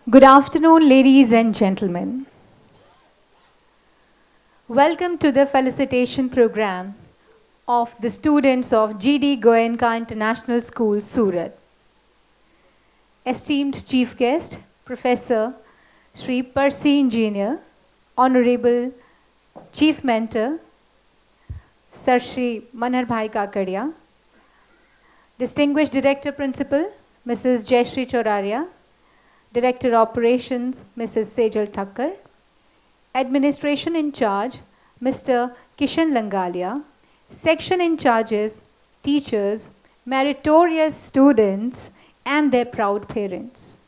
Good afternoon, ladies and gentlemen. Welcome to the Felicitation program of the students of G.D.Goenka International School, Surat. Esteemed Chief Guest, Professor Shri Percy Engineer, Honorable Chief Mentor, Sir Shri Manar Bhai Kakadia, Distinguished Director Principal, Mrs. Jayashri Choraria, Director Operations, Mrs. Sejal Thakkar, Administration in Charge, Mr. Kishan Langalia, Section in Charges, teachers, meritorious students, and their proud parents.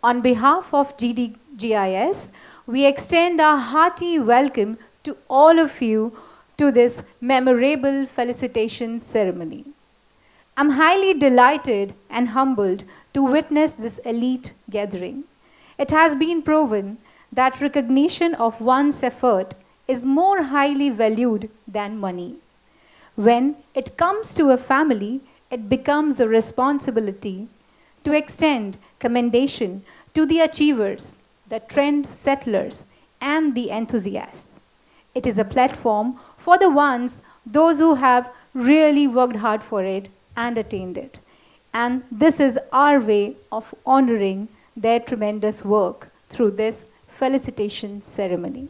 On behalf of GDGIS, we extend our hearty welcome to all of you to this memorable felicitation ceremony. I'm highly delighted and humbled to witness this elite gathering. It has been proven that recognition of one's effort is more highly valued than money. When it comes to a family, it becomes a responsibility to extend commendation to the achievers, the trend settlers, and the enthusiasts. It is a platform for the ones, those who have really worked hard for it and attained it. And this is our way of honoring their tremendous work through this felicitation ceremony.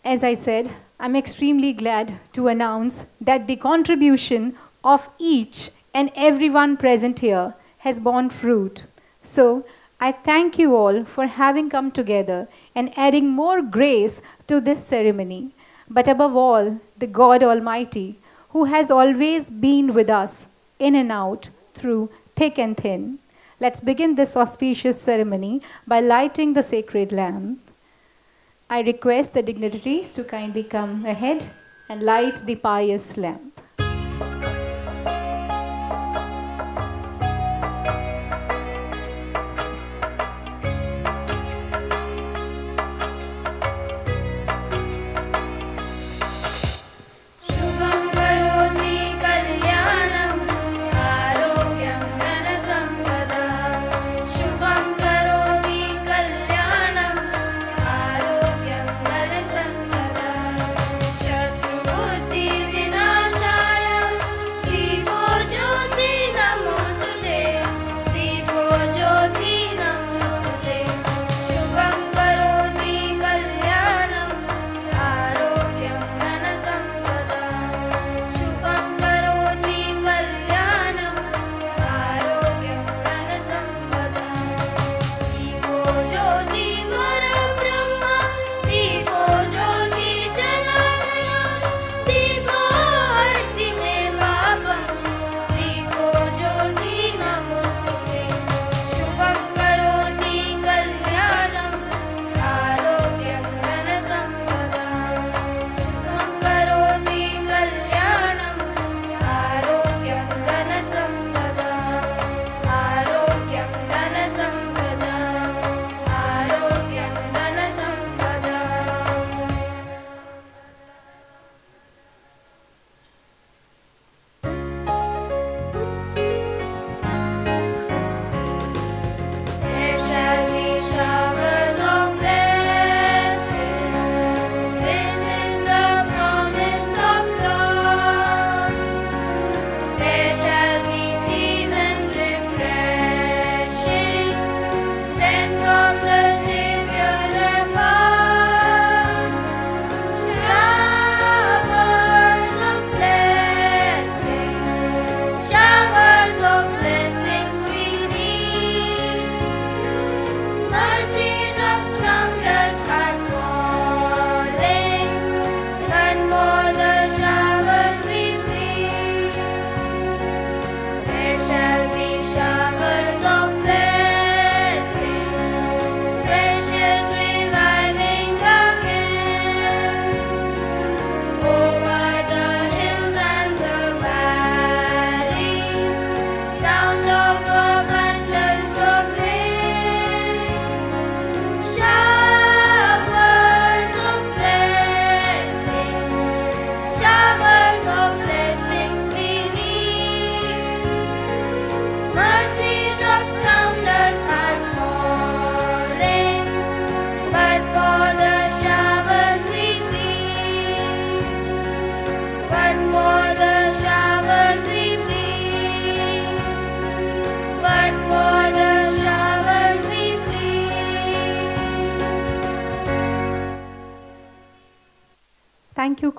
As I said, I'm extremely glad to announce that the contribution of each and everyone present here has borne fruit. So I thank you all for having come together and adding more grace to this ceremony. But above all, the God Almighty, who has always been with us in and out through thick and thin. Let's begin this auspicious ceremony by lighting the sacred lamp. I request the dignitaries to kindly come ahead and light the pious lamp. Shubham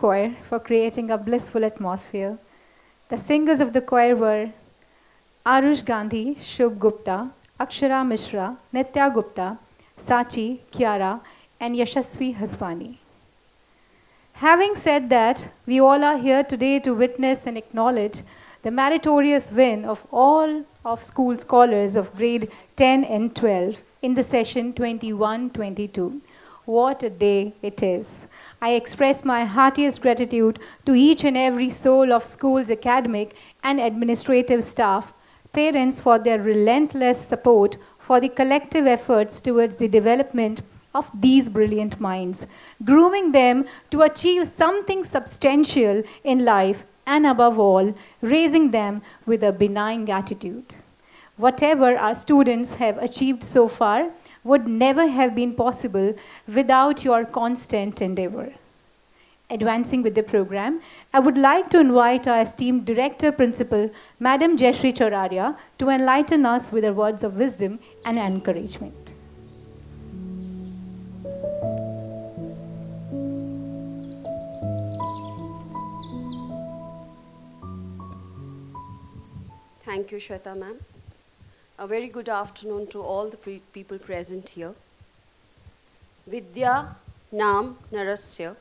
choir for creating a blissful atmosphere. The singers of the choir were Arush Gandhi, Shubh Gupta, Akshara Mishra, Nitya Gupta, Sachi, Kiara, and Yashasvi Haswani. Having said that, we all are here today to witness and acknowledge the meritorious win of all of school scholars of grade 10 and 12 in the session 21-22. What a day it is. I express my heartiest gratitude to each and every soul of school's academic and administrative staff, parents for their relentless support for the collective efforts towards the development of these brilliant minds, grooming them to achieve something substantial in life, and above all, raising them with a benign attitude. Whatever our students have achieved so far would never have been possible without your constant endeavor. Advancing with the program, I would like to invite our esteemed Director Principal, Madam Jayashree Choraria, to enlighten us with her words of wisdom and encouragement. Thank you, Shweta ma'am. A very good afternoon to all the people present here. Vidya Nam Narasya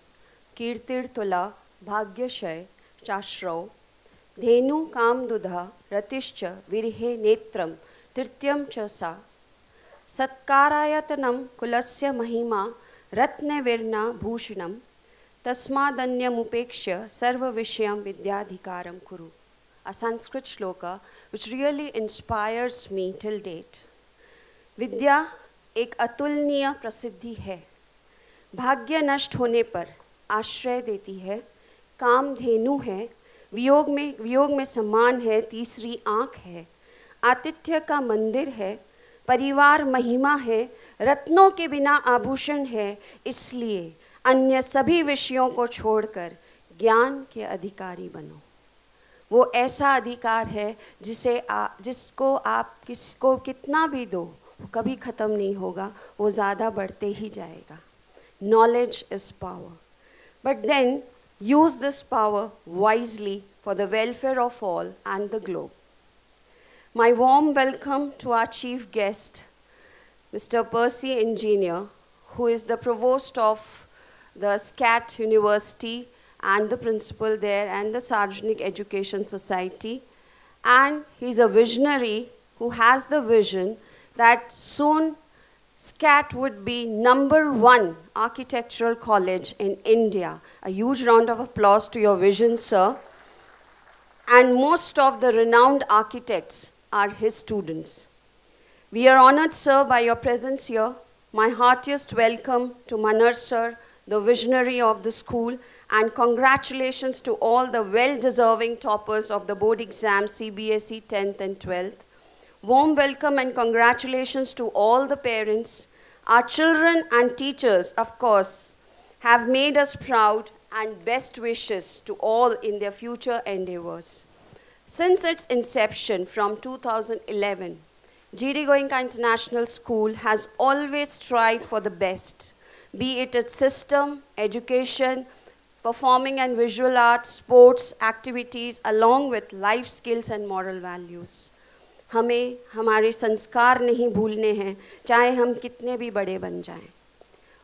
Kirtir Tula Bhagyashay Chashrau Dhenu Kam Dudha Ratischa Virhe Netram Tirtyam Chasa Satkarayatanam Kulasya Mahima Ratne Virna Bhushanam Tasmadanyam Upekshya Sarva Vishyam Vidyadhikaram Kuru. A Sanskrit shloka which really inspires me till date. Vidya एक अतुलनीय प्रसिद्धि है, भाग्य नष्ट होने पर आश्रय देती है, काम धेनु है, वियोग में सम्मान है, तीसरी आँख है, आतिथ्य का मंदिर है, परिवार महिमा है, रत्नों के बिना आभूषण है, इसलिए अन्य सभी विषयों को छोड़कर ज्ञान के अधिकारी बनो। वो ऐसा अधिकार है जिसको आप किसको कितना भी दो वो कभी ख़त्म नहीं होगा, वो ज़्यादा बढ़ते ही जाएगा. Knowledge is power. But then use this power wisely for the welfare of all and the globe. My warm welcome to our chief guest, Mr. Percy Engineer, who is the provost of the SCAT University and the principal there and the Sarjanic Education Society. And he's a visionary who has the vision that soon SCAT would be #1 architectural college in India. A huge round of applause to your vision, sir. And most of the renowned architects are his students. We are honored, sir, by your presence here. My heartiest welcome to Manar, sir, the visionary of the school, and congratulations to all the well-deserving toppers of the board exams, CBSE 10th and 12th. Warm welcome and congratulations to all the parents. Our children and teachers, of course, have made us proud, and best wishes to all in their future endeavors. Since its inception from 2011, G.D.Goenka International School has always strived for the best, be it its system, education, performing and visual arts, sports, activities, along with life skills and moral values. हमें हमारे संस्कार नहीं भूलने हैं, चाहे हम कितने भी बड़े बन जाएं.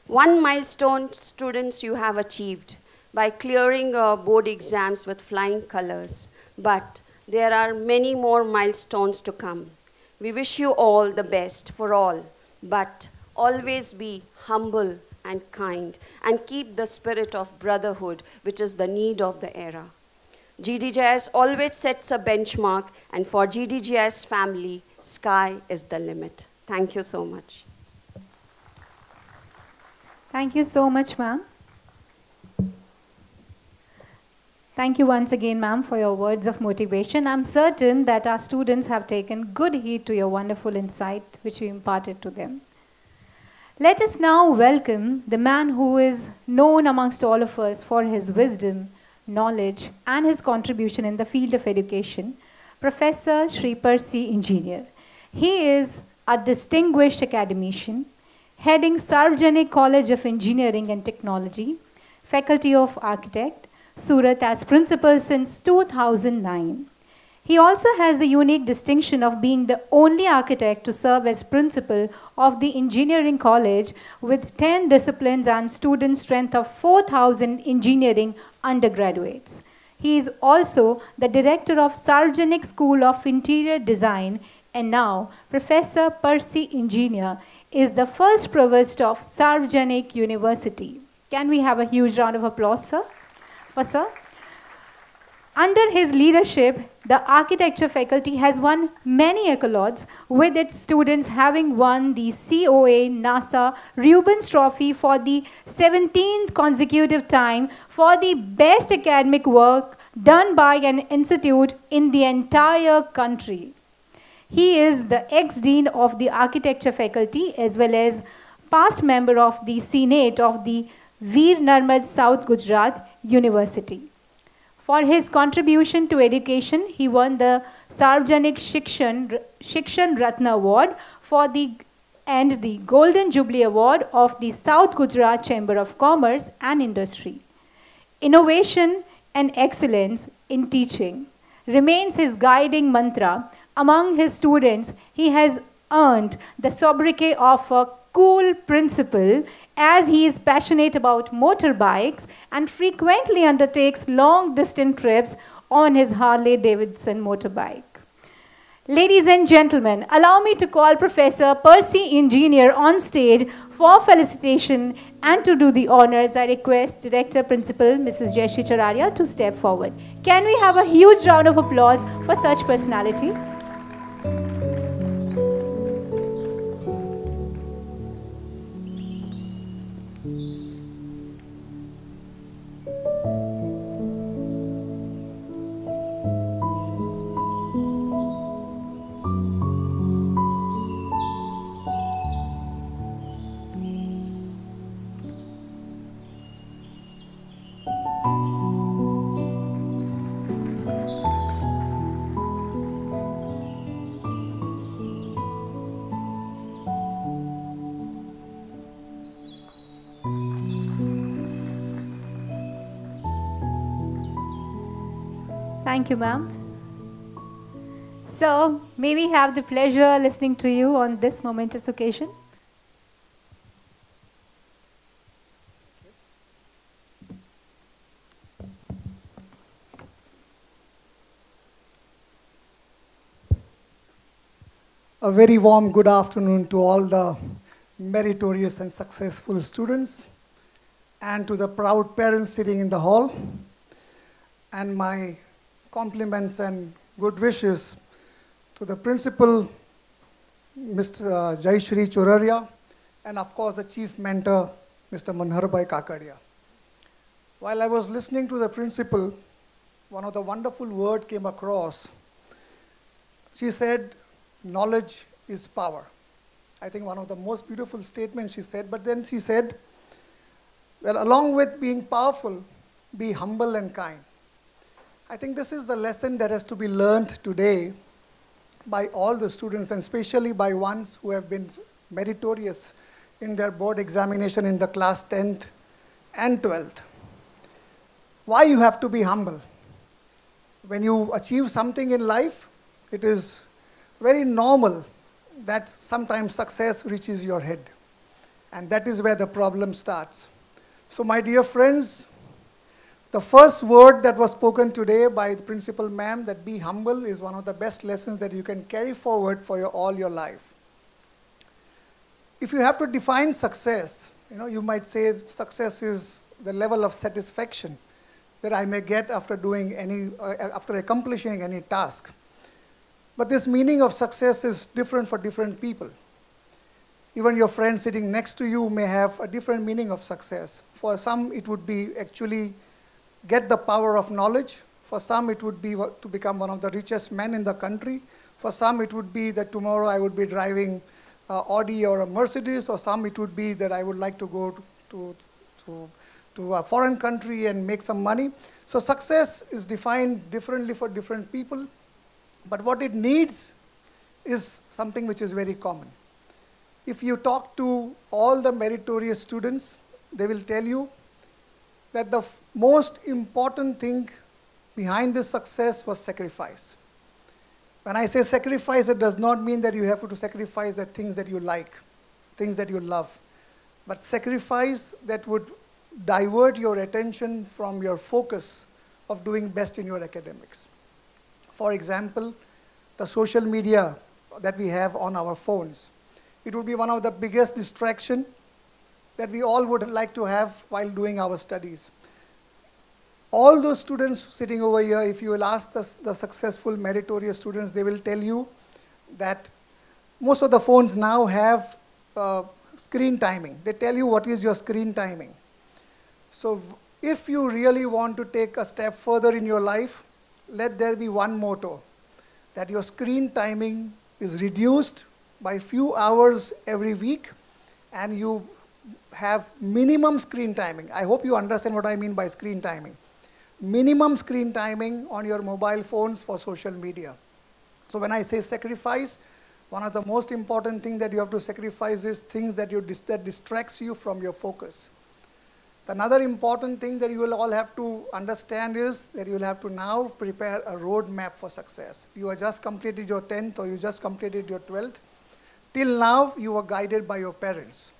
One milestone, students, you have achieved by clearing board exams with flying colors, but there are many more milestones to come. We wish you all the best for all, but always be humble and kind, and keep the spirit of brotherhood, which is the need of the era. GDGS always sets a benchmark, and for GDGS family, sky is the limit. Thank you so much. Thank you so much, ma'am. Thank you once again, ma'am, for your words of motivation. I'm certain that our students have taken good heed to your wonderful insight, which you imparted to them. Let us now welcome the man who is known amongst all of us for his wisdom, knowledge, and his contribution in the field of education, Professor Shri Percy Engineer. He is a distinguished academician, heading Sarjanic College of Engineering and Technology, Faculty of Architect, Surat as principal since 2009. He also has the unique distinction of being the only architect to serve as principal of the engineering college with 10 disciplines and student strength of 4,000 engineering undergraduates. He is also the director of Sargenic School of Interior Design, and now Professor Percy Engineer is the first provost of Sargenic University. Can we have a huge round of applause, sir? For sir? Under his leadership, the architecture faculty has won many accolades, with its students having won the COA NASA Rubens Trophy for the 17th consecutive time for the best academic work done by an institute in the entire country. He is the ex-dean of the architecture faculty as well as past member of the Senate of the Veer Narmad South Gujarat University. For his contribution to education, he won the Sarvajanik Shikshan Ratna Award and the Golden Jubilee Award of the South Gujarat Chamber of Commerce and Industry. Innovation and excellence in teaching remains his guiding mantra. Among his students, he has earned the sobriquet of a cool principal, as he is passionate about motorbikes and frequently undertakes long-distance trips on his Harley-Davidson motorbike. Ladies and gentlemen, allow me to call Professor Percy Engineer on stage for felicitation, and to do the honors, I request Director Principal Mrs. Jayashree Chararia to step forward. Can we have a huge round of applause for such personality? Thank you, ma'am. So, may we have the pleasure listening to you on this momentous occasion? A very warm good afternoon to all the meritorious and successful students, and to the proud parents sitting in the hall, and my compliments and good wishes to the principal, Mr. Jayashree Chararia, and of course the chief mentor, Mr. Manharbhai Kakadia. While I was listening to the principal, one of the wonderful words came across. She said, knowledge is power. I think one of the most beautiful statements she said, but then she said, well, along with being powerful, be humble and kind. I think this is the lesson that has to be learned today by all the students, and especially by ones who have been meritorious in their board examination in the class 10th and 12th. Why you have to be humble? When you achieve something in life, it is very normal that sometimes success reaches your head. And that is where the problem starts. So my dear friends, the first word that was spoken today by the principal ma'am, that be humble, is one of the best lessons that you can carry forward for all your life. If you have to define success, you might say success is the level of satisfaction that I may get after accomplishing any task. But this meaning of success is different for different people. Even your friend sitting next to you may have a different meaning of success. For some, it would be actually get the power of knowledge. For some, it would be to become one of the richest men in the country. For some, it would be that tomorrow I would be driving Audi or a Mercedes. Or some, it would be that I would like to go to a foreign country and make some money. So success is defined differently for different people. But what it needs is something which is very common. If you talk to all the meritorious students, they will tell you that the most important thing behind this success was sacrifice. When I say sacrifice, it does not mean that you have to sacrifice the things that you like, things that you love, but sacrifice that would divert your attention from your focus of doing best in your academics. For example, the social media that we have on our phones. It would be one of the biggest distraction that we all would like to have while doing our studies. All those students sitting over here, if you will ask the successful meritorious students, they will tell you that most of the phones now have screen timing. They tell you what is your screen timing. So if you really want to take a step further in your life, let there be one motto, that your screen timing is reduced by few hours every week, and you have minimum screen timing. I hope you understand what I mean by screen timing. Minimum screen timing on your mobile phones for social media. So when I say sacrifice, one of the most important things that you have to sacrifice is things that distracts you from your focus. Another important thing that you will all have to understand is that you will have to now prepare a roadmap for success. You have just completed your 10th or you just completed your 12th. Till now, you were guided by your parents.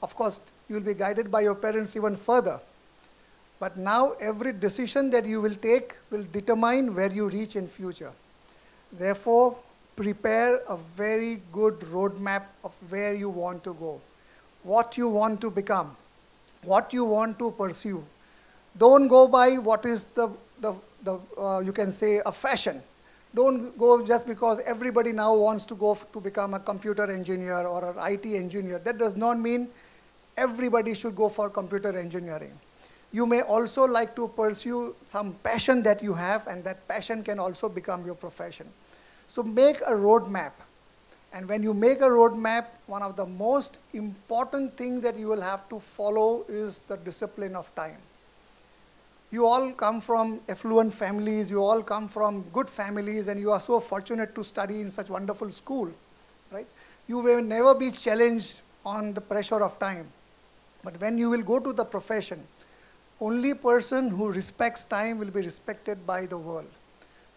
Of course, you will be guided by your parents even further. But now, every decision that you will take will determine where you reach in future. Therefore, prepare a very good roadmap of where you want to go, what you want to become, what you want to pursue. Don't go by what is you can say a fashion. Don't go just because everybody now wants to go to become a computer engineer or an IT engineer. That does not mean everybody should go for computer engineering. You may also like to pursue some passion that you have, and that passion can also become your profession. So make a roadmap. And when you make a roadmap, one of the most important things that you will have to follow is the discipline of time. You all come from affluent families, you all come from good families, and you are so fortunate to study in such wonderful school, right? You will never be challenged on the pressure of time. But when you will go to the profession, only person who respects time will be respected by the world.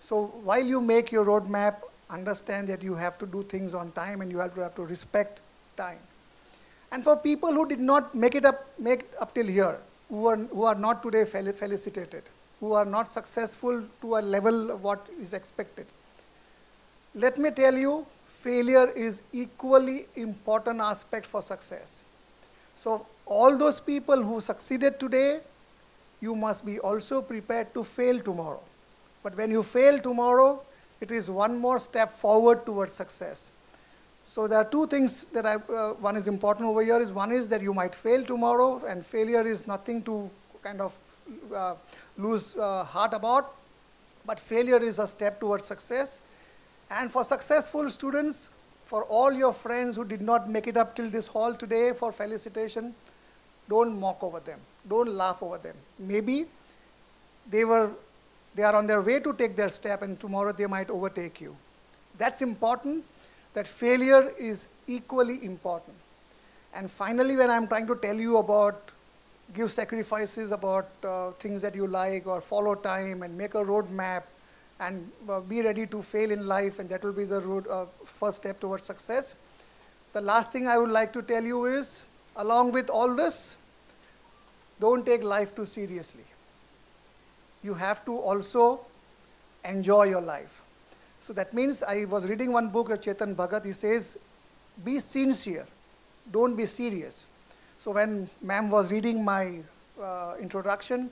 So while you make your roadmap, understand that you have to do things on time and you have to respect time. And for people who did not make it up till here, who are not today felicitated, who are not successful to a level of what is expected, let me tell you, failure is equally important aspect for success. So all those people who succeeded today, you must be also prepared to fail tomorrow. But when you fail tomorrow, it is one more step forward towards success. So there are two things that one is important over here. One is that you might fail tomorrow, and failure is nothing to kind of lose heart about. But failure is a step towards success. And for successful students, for all your friends who did not make it up till this hall today for felicitation, don't mock over them. Don't laugh over them. Maybe they are on their way to take their step, and tomorrow they might overtake you. That's important. That failure is equally important. And finally, when I'm trying to tell you about give sacrifices about things that you like, or follow time and make a roadmap and be ready to fail in life, and that will be the first step towards success. The last thing I would like to tell you is, along with all this, don't take life too seriously. You have to also enjoy your life. So that means I was reading one book of Chetan Bhagat. He says, be sincere, don't be serious. So when ma'am was reading my introduction,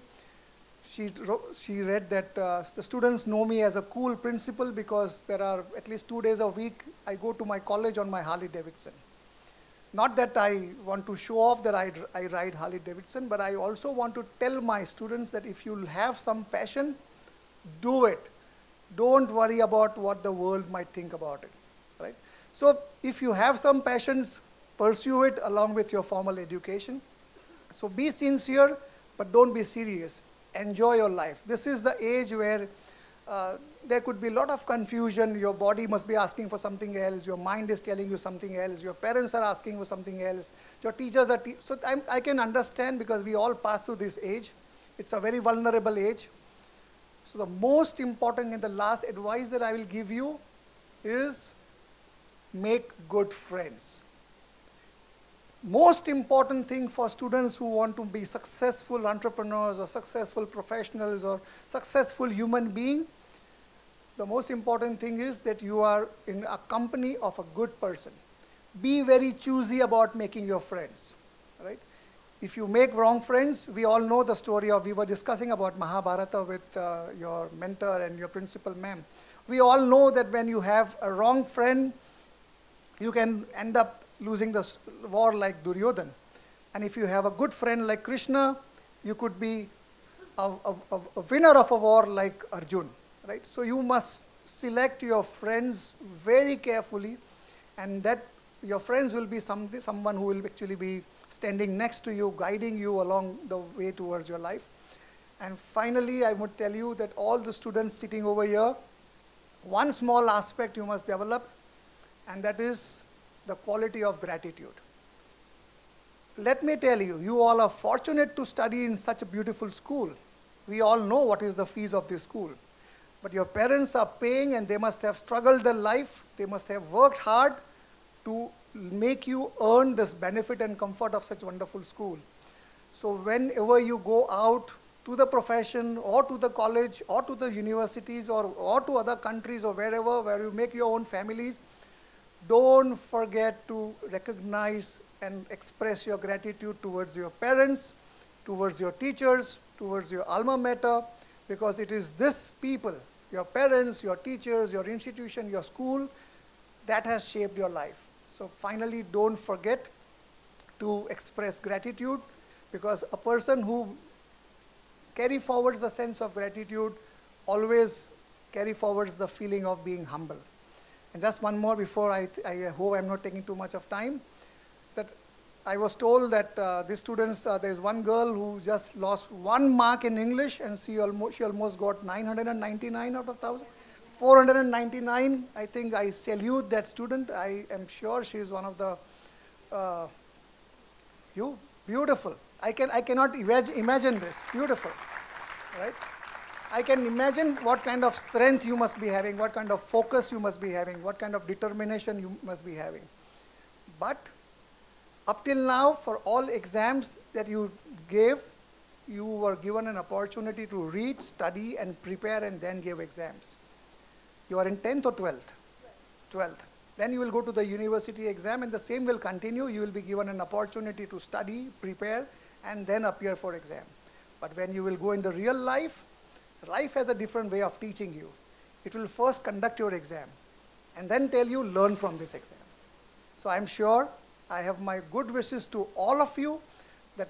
she read that the students know me as a cool principal because there are at least 2 days a week I go to my college on my Harley Davidson. Not that I want to show off that I ride Harley Davidson, but I also want to tell my students that if you have some passion, do it. Don't worry about what the world might think about it, right? So if you have some passions, pursue it along with your formal education. So be sincere, but don't be serious. Enjoy your life. This is the age where there could be a lot of confusion. Your body must be asking for something else. Your mind is telling you something else. Your parents are asking for something else. Your teachers are so I can understand, because we all pass through this age. It's a very vulnerable age. So the most important and the last advice that I will give you is make good friends. Most important thing for students who want to be successful entrepreneurs or successful professionals or successful human being, the most important thing is that you are in a company of a good person. Be very choosy about making your friends, right? If you make wrong friends, we all know the story of, we were discussing about Mahabharata with your mentor and your principal ma'am. We all know that when you have a wrong friend, you can end up losing the war like Duryodhan. And if you have a good friend like Krishna, you could be a winner of a war like Arjun, right? So you must select your friends very carefully, and that your friends will be someone who will actually be standing next to you, guiding you along the way towards your life. And finally, I would tell you that all the students sitting over here, one small aspect you must develop, and that is the quality of gratitude. Let me tell you, you all are fortunate to study in such a beautiful school. We all know what is the fees of this school. But your parents are paying, and they must have struggled their life. They must have worked hard to make you earn this benefit and comfort of such wonderful school. So whenever you go out to the profession or to the college or to the universities or to other countries or wherever where you make your own families, don't forget to recognize and express your gratitude towards your parents, towards your teachers, towards your alma mater, because it is this people, your parents, your teachers, your institution, your school, that has shaped your life. So finally, don't forget to express gratitude, because a person who carry forwards the sense of gratitude always carry forwards the feeling of being humble. And just one more before I hope I'm not taking too much of time, that I was told that these students, there's one girl who just lost 1 mark in English, and she almost got 999 out of 1,000. 499, I think I salute that student. I am sure she is one of the, beautiful. I cannot imagine this, beautiful, right? I can imagine what kind of strength you must be having, what kind of focus you must be having, what kind of determination you must be having. But up till now, for all exams that you gave, you were given an opportunity to read, study, and prepare, and then give exams. You are in 10th or 12th? 12th. Then you will go to the university exam, and the same will continue. You will be given an opportunity to study, prepare, and then appear for exam. But when you will go in the real life, life has a different way of teaching you. It will first conduct your exam, and then tell you, learn from this exam. So I'm sure I have my good wishes to all of you, that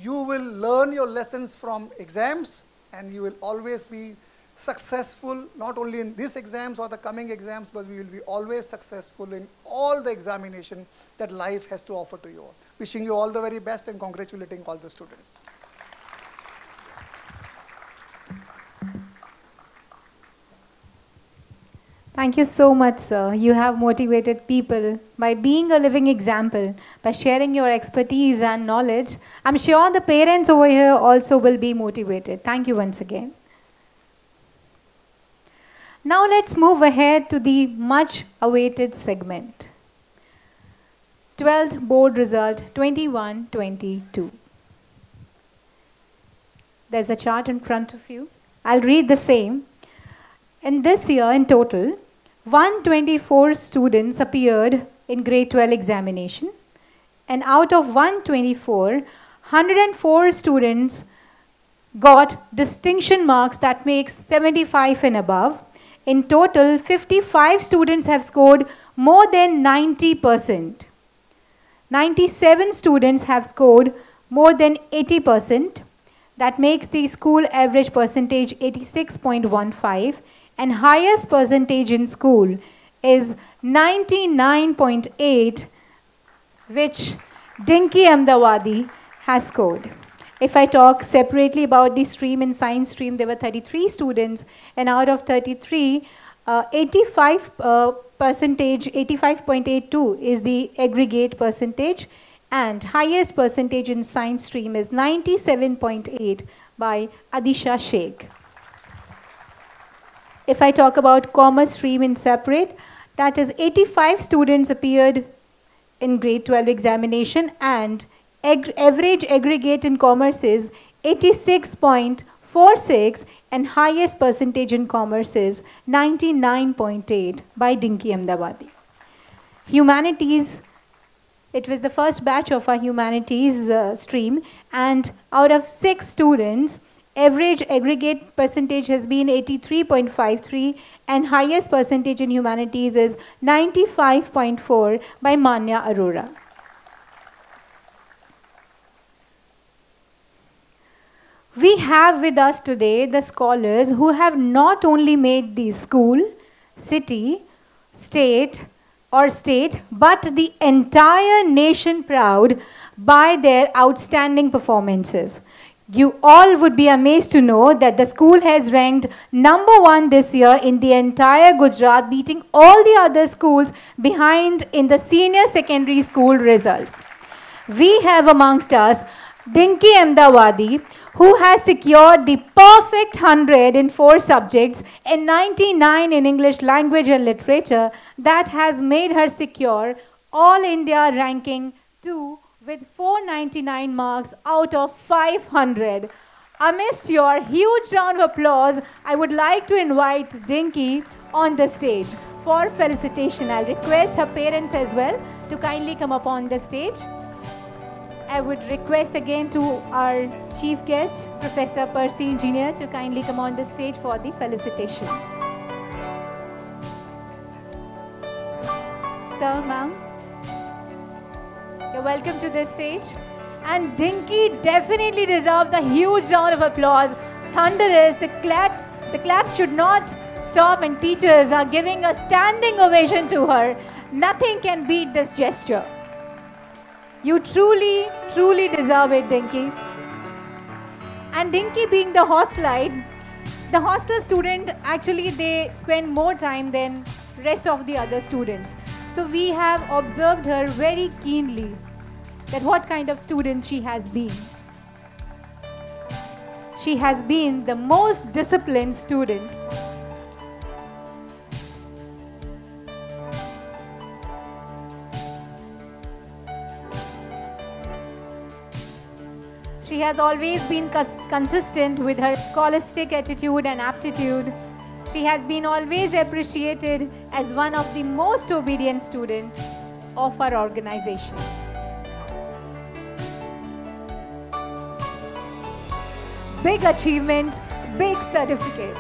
you will learn your lessons from exams, and you will always be successful, not only in these exams or the coming exams, but we will be always successful in all the examination that life has to offer to you all. Wishing you all the very best and congratulating all the students. Thank you so much, sir. You have motivated people by being a living example, by sharing your expertise and knowledge. I'm sure the parents over here also will be motivated. Thank you once again. Now let's move ahead to the much awaited segment. 12th board result 21-22. There's a chart in front of you. I'll read the same. In this year, in total, 124 students appeared in grade 12 examination, and out of 124, 104 students got distinction marks that makes 75 and above. In total, 55 students have scored more than 90%. 97 students have scored more than 80%. That makes the school average percentage 86.15, and highest percentage in school is 99.8, which Dinky Ahmedabadi has scored. If I talk separately about the stream, in science stream, there were 33 students, and out of 33, 85.82 is the aggregate percentage, and highest percentage in science stream is 97.8 by Adisha Sheikh. If I talk about commerce stream in separate, that is 85 students appeared in grade 12 examination, and average aggregate in commerce is 86.46, and highest percentage in commerce is 99.8 by Dinky Ahmedabadi. Humanities, it was the first batch of our humanities stream, and out of 6 students, average aggregate percentage has been 83.53, and highest percentage in humanities is 95.4 by Manya Arora. We have with us today the scholars who have not only made the school, city, state, but the entire nation proud by their outstanding performances. You all would be amazed to know that the school has ranked #1 this year in the entire Gujarat, beating all the other schools behind in the senior secondary school results. We have amongst us Dinky Ahmedabadi, who has secured the perfect 100 in 4 subjects and 99 in English language and literature. That has made her secure All India ranking 2 with 499 marks out of 500. Amidst your huge round of applause, I would like to invite Dinky on the stage for felicitation. I'll request her parents as well to kindly come up on the stage. I would request again to our chief guest, Professor Percy Engineer, to kindly come on the stage for the felicitation. Sir, ma'am, you're welcome to the stage. And Dinky definitely deserves a huge round of applause. Thunderous, the claps should not stop, and teachers are giving a standing ovation to her. Nothing can beat this gesture. You truly, truly deserve it, Dinky. And Dinky being the hostelite, the hostel student, actually they spend more time than rest of the other students. So we have observed her very keenly, that what kind of student she has been. She has been the most disciplined student. She has always been consistent with her scholastic attitude and aptitude. She has been always appreciated as one of the most obedient students of our organization. Big achievement, big certificate.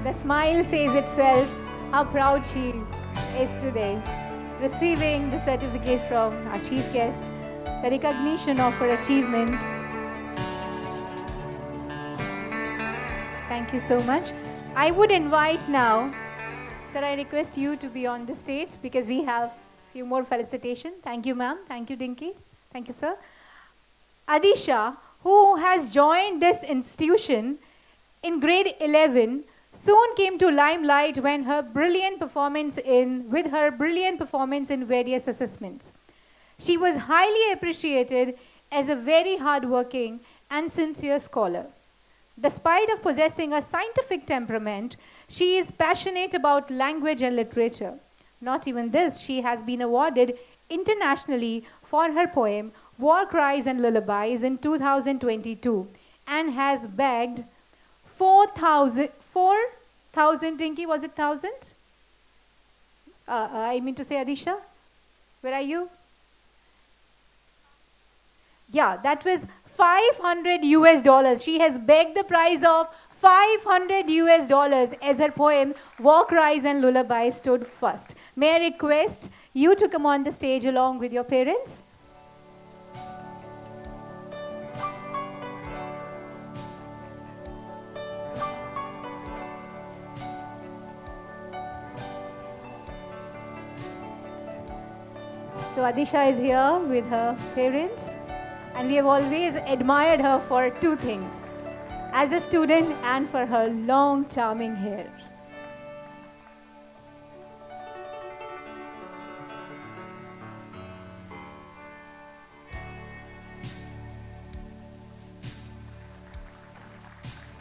The smile says itself how proud she is today, receiving the certificate from our chief guest, the recognition of her achievement. Thank you so much. I would invite now, sir, I request you to be on the stage because we have a few more felicitations. Thank you, ma'am. Thank you, Dinky. Thank you, sir. Adisha, who has joined this institution in grade 11, soon came to limelight when her brilliant performance in various assessments. She was highly appreciated as a very hardworking and sincere scholar. Despite of possessing a scientific temperament, she is passionate about language and literature. Not even this, she has been awarded internationally for her poem War Cries and Lullabies in 2022 and has bagged 4,000, Dinky, was it 1,000? I mean to say, Adisha, where are you? Yeah, that was $500. She has begged the prize of $500 as her poem War Cries and Lullabies stood first. May I request you to come on the stage along with your parents? So Adisha is here with her parents. and we have always admired her for two things, as a student and for her long charming hair.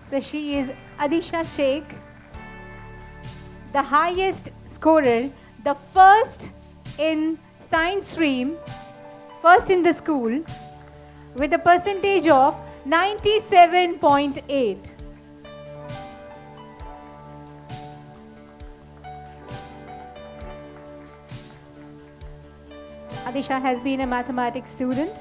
So she is Adisha Sheikh, the highest scorer, the first in science stream, first in the school, with a percentage of 97.8. Adisha has been a mathematics student.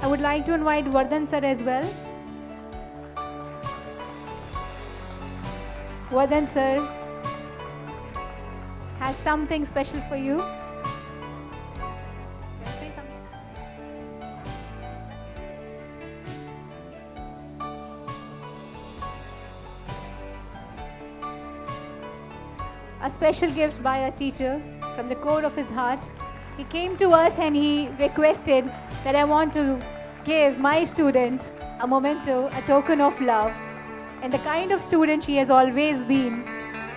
I would like to invite Vardhan sir as well. Vardhan sir has something special for you. Say something. A special gift by a teacher from the core of his heart. He came to us and he requested that I want to give my student a memento, a token of love, and the kind of student she has always been.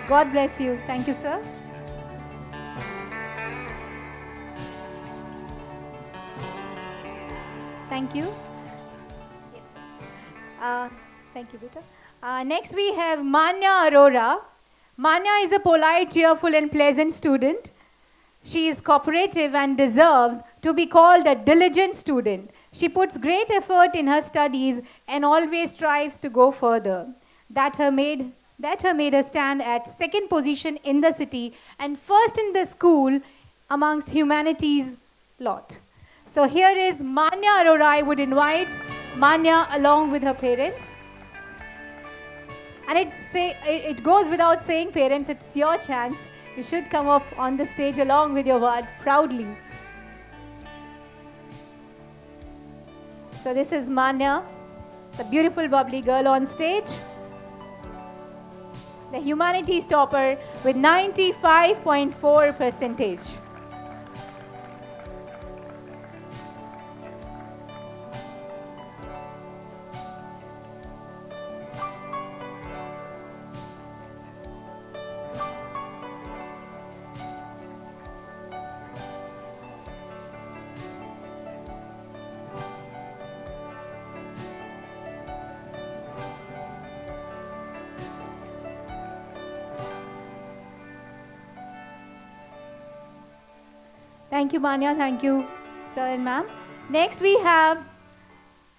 God bless you. Thank you, sir. Thank you. Yes. Thank you, Beta. Next we have Manya Arora. Manya is a polite, cheerful and pleasant student. She is cooperative and deserves to be called a diligent student. She puts great effort in her studies and always strives to go further. That her made her stand at second position in the city and first in the school amongst humanities lot. So here is Manya Arora. I would invite Manya along with her parents. And it goes without saying, parents, it's your chance. You should come up on the stage along with your ward proudly. So this is Manya, the beautiful bubbly girl on stage. The humanities topper with 95.4 percentage. Thank you, Manya. Thank you, sir and ma'am. Next, we have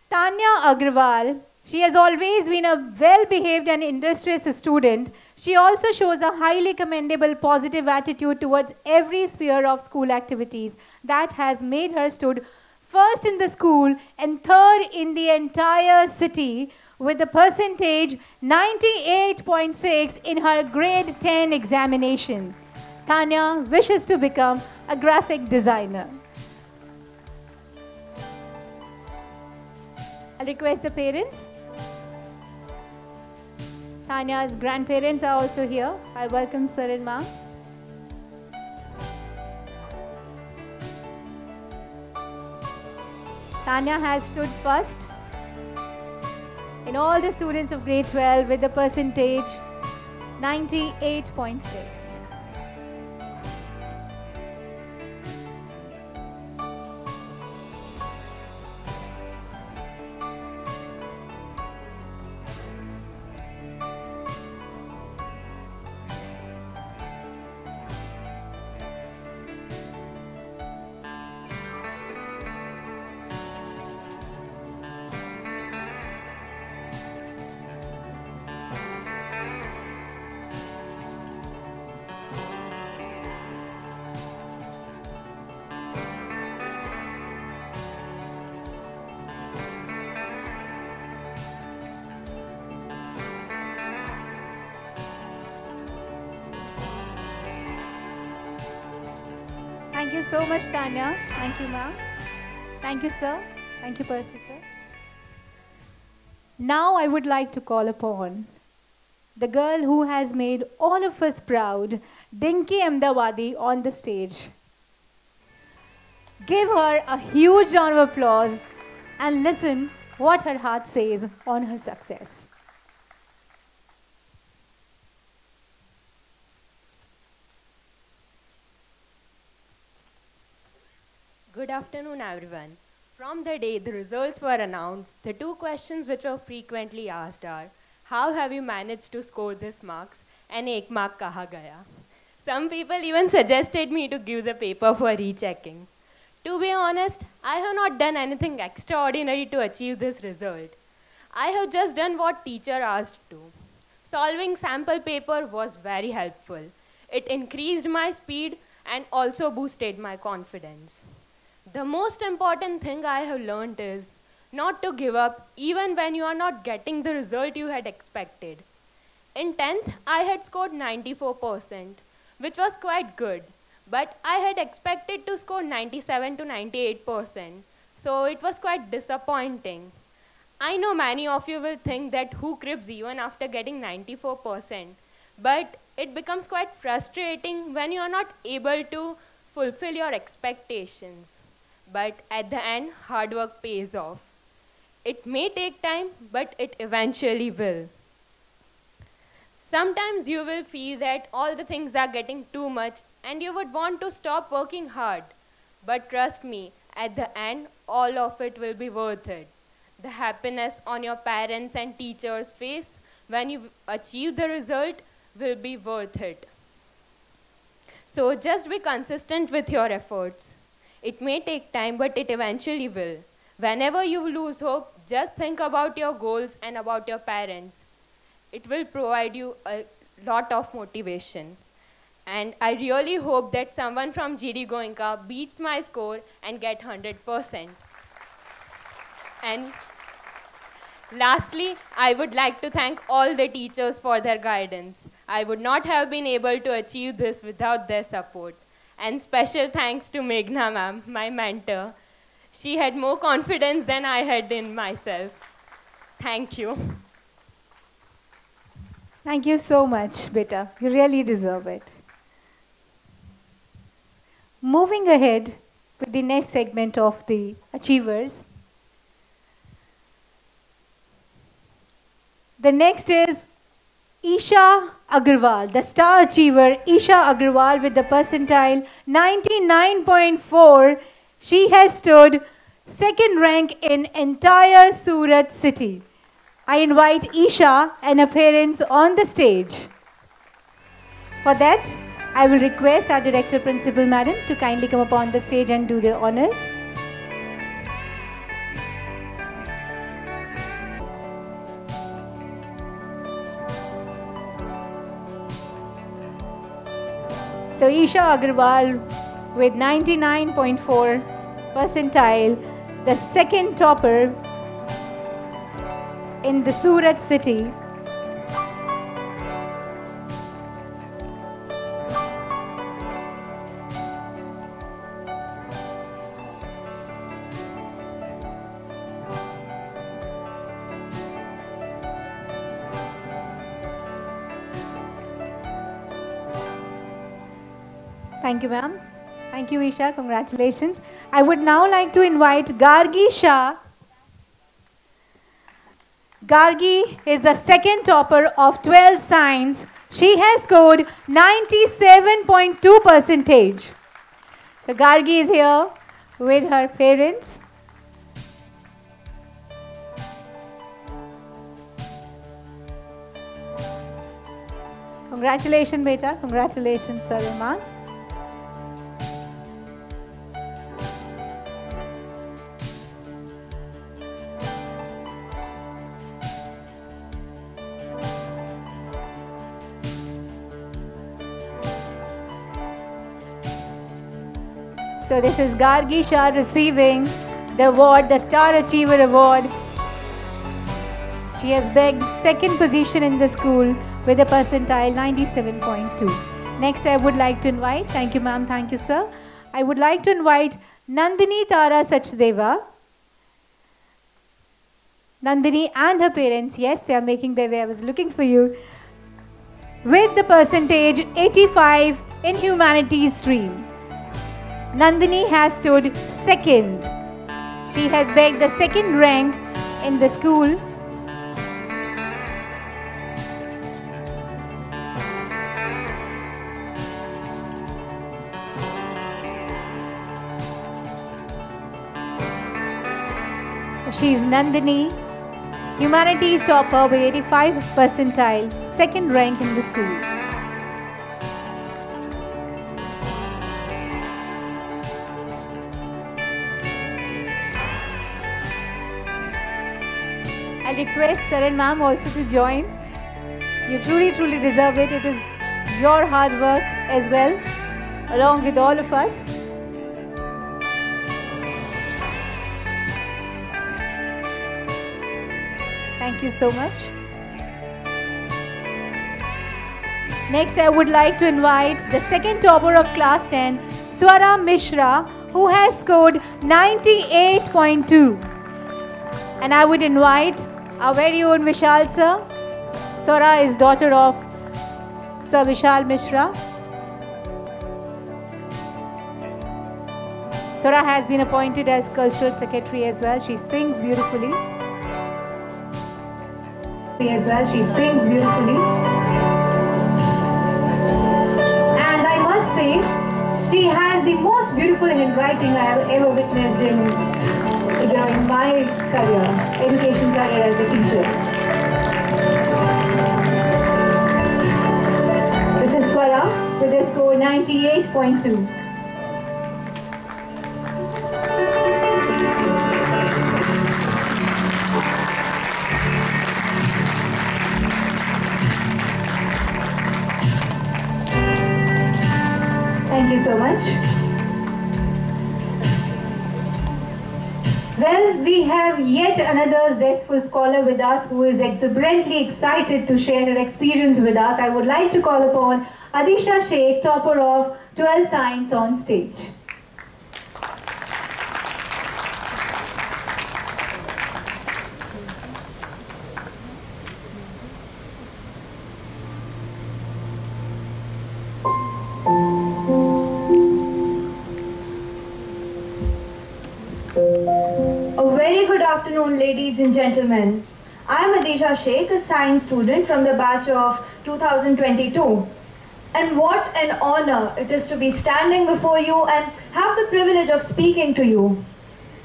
Tanya Agrawal. She has always been a well-behaved and industrious student. She also shows a highly commendable positive attitude towards every sphere of school activities. That has made her stood first in the school and third in the entire city with a percentage 98.6 in her grade 10 examination. Tanya wishes to become a graphic designer. I'll request the parents. Tanya's grandparents are also here. I welcome sir and ma'am. Tanya has stood first in all the students of grade 12 with the percentage 98.6. Thank you so much, Tanya. Thank you, ma'am. Thank you, sir. Thank you, Percy, sir. Now I would like to call upon the girl who has made all of us proud, Dinky Ahmedabadi, on the stage. Give her a huge round of applause and listen what her heart says on her success. Good afternoon, everyone. From the day the results were announced, the two questions which were frequently asked are, how have you managed to score this marks and ek mark kaha gaya? Some people even suggested me to give the paper for rechecking. To be honest, I have not done anything extraordinary to achieve this result. I have just done what teacher asked to. Solving sample paper was very helpful. It increased my speed and also boosted my confidence. The most important thing I have learned is not to give up even when you are not getting the result you had expected. In 10th, I had scored 94%, which was quite good, but I had expected to score 97 to 98%, so it was quite disappointing. I know many of you will think that who cribs even after getting 94%, but it becomes quite frustrating when you are not able to fulfill your expectations. But at the end, hard work pays off. It may take time, but it eventually will. Sometimes you will feel that all the things are getting too much and you would want to stop working hard. But trust me, at the end, all of it will be worth it. The happiness on your parents' and teachers' face when you achieve the result will be worth it. So just be consistent with your efforts. It may take time, but it eventually will. Whenever you lose hope, just think about your goals and about your parents. It will provide you a lot of motivation. And I really hope that someone from G.D.Goenka beats my score and get 100%. And lastly, I would like to thank all the teachers for their guidance. I would not have been able to achieve this without their support. And special thanks to Meghna ma'am, my mentor. She had more confidence than I had in myself. Thank you. Thank you so much, beta. You really deserve it. Moving ahead with the next segment of the achievers. The next is Isha Agarwal, the star achiever, Isha Agarwal with the percentile 99.4. She has stood second rank in entire Surat city. I invite Isha and her parents on the stage. For that, I will request our Director Principal Madam to kindly come up on the stage and do the honors. So Isha Agarwal with 99.4 percentile, the second topper in the Surat city. Thank you, ma'am. Thank you, Isha. Congratulations. I would now like to invite Gargi Shah. Gargi is the second topper of 12 science. She has scored 97.2%. So Gargi is here with her parents. Congratulations, beta. Congratulations, sir and ma'am. So this is Gargi Shah receiving the award, the Star Achiever Award. She has bagged second position in the school with a percentile 97.2. Next, I would like to invite, thank you ma'am, thank you sir. I would like to invite Nandini Tara Sachdeva. Nandini and her parents, yes, they are making their way. I was looking for you. with the percentage 85 in humanities stream. Nandini has stood second. She has bagged the second rank in the school. So she is Nandini, humanities topper with 85 percentile, second rank in the school. I'll request Sir and Ma'am also to join. You truly deserve it. It is your hard work as well, along with all of us. Thank you so much. Next, I would like to invite the second topper of class 10, Swara Mishra, who has scored 98.2. And I would invite our very own Vishal sir. Swara is daughter of Sir Vishal Mishra. Swara has been appointed as cultural secretary as well. She sings beautifully. And I must say, she has the most beautiful handwriting I have ever witnessed in my career, education career as a teacher. This is Swara with a score 98.2. Thank you so much. Well, we have yet another zestful scholar with us who is exuberantly excited to share her experience with us. I would like to call upon Adisha Sheikh, topper of 12 Science, on stage. Good afternoon, ladies and gentlemen. I am Adisha Sheikh, a science student from the batch of 2022. And what an honor it is to be standing before you and have the privilege of speaking to you.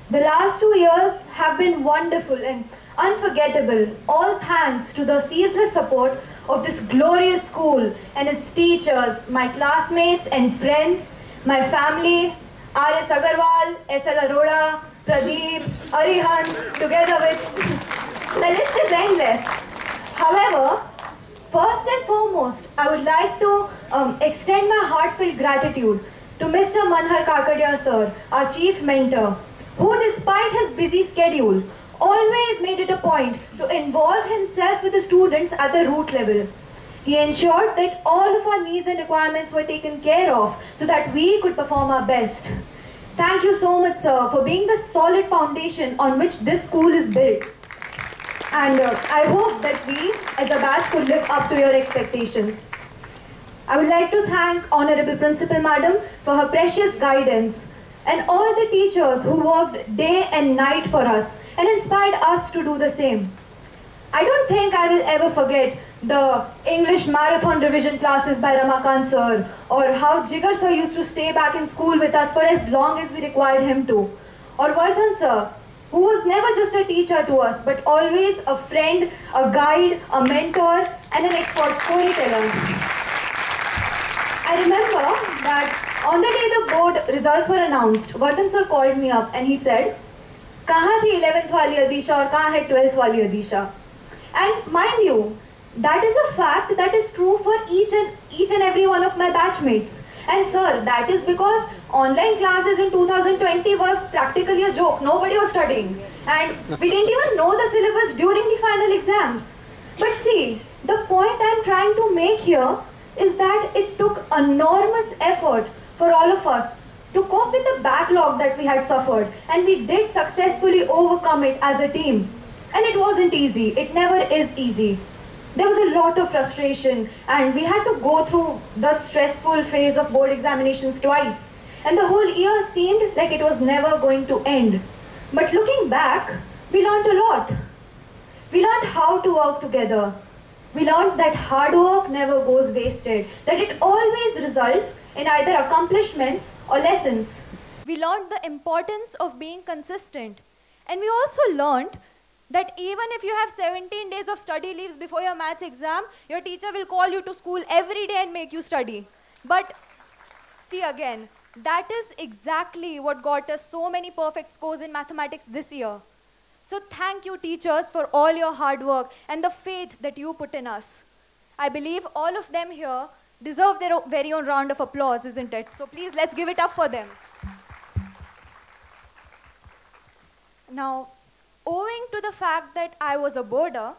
The last 2 years have been wonderful and unforgettable, all thanks to the ceaseless support of this glorious school and its teachers, my classmates and friends, my family, R.S. Agarwal, S.L. Arora, Pradeep, Arihan, together with, the list is endless. However, first and foremost, I would like to extend my heartfelt gratitude to Mr. Manhar Kakadia sir, our chief mentor, who despite his busy schedule, always made it a point to involve himself with the students at the root level. He ensured that all of our needs and requirements were taken care of so that we could perform our best. Thank you so much, sir, for being the solid foundation on which this school is built. And I hope that we, as a batch, could live up to your expectations. I would like to thank Honorable Principal Madam for her precious guidance and all the teachers who worked day and night for us and inspired us to do the same. I don't think I will ever forget the English marathon revision classes by Ramakant sir, or how Jigar sir used to stay back in school with us for as long as we required him to, or Vardhan sir, who was never just a teacher to us but always a friend, a guide, a mentor and an expert storyteller. I remember that on the day the board results were announced, Vardhan sir called me up and he said, "Kahan thi 11th wali Adisha aur kahan hai 12th wali Adisha?" And mind you, that is a fact that is true for each and every one of my batchmates. And sir, that is because online classes in 2020 were practically a joke. Nobody was studying. And we didn't even know the syllabus during the final exams. But see, the point I'm trying to make here is that it took enormous effort for all of us to cope with the backlog that we had suffered. And we did successfully overcome it as a team. And it wasn't easy. It never is easy. there was a lot of frustration, and we had to go through the stressful phase of board examinations twice. And the whole year seemed like it was never going to end. But looking back, we learned a lot. We learned how to work together. We learned that hard work never goes wasted, that it always results in either accomplishments or lessons. We learned the importance of being consistent. And we also learned that even if you have 17 days of study leaves before your maths exam, your teacher will call you to school every day and make you study. But see again, that is exactly what got us so many perfect scores in mathematics this year. So thank you, teachers, for all your hard work and the faith that you put in us. I believe all of them here deserve their very own round of applause, isn't it? So please, let's give it up for them. Now, owing to the fact that I was a boarder,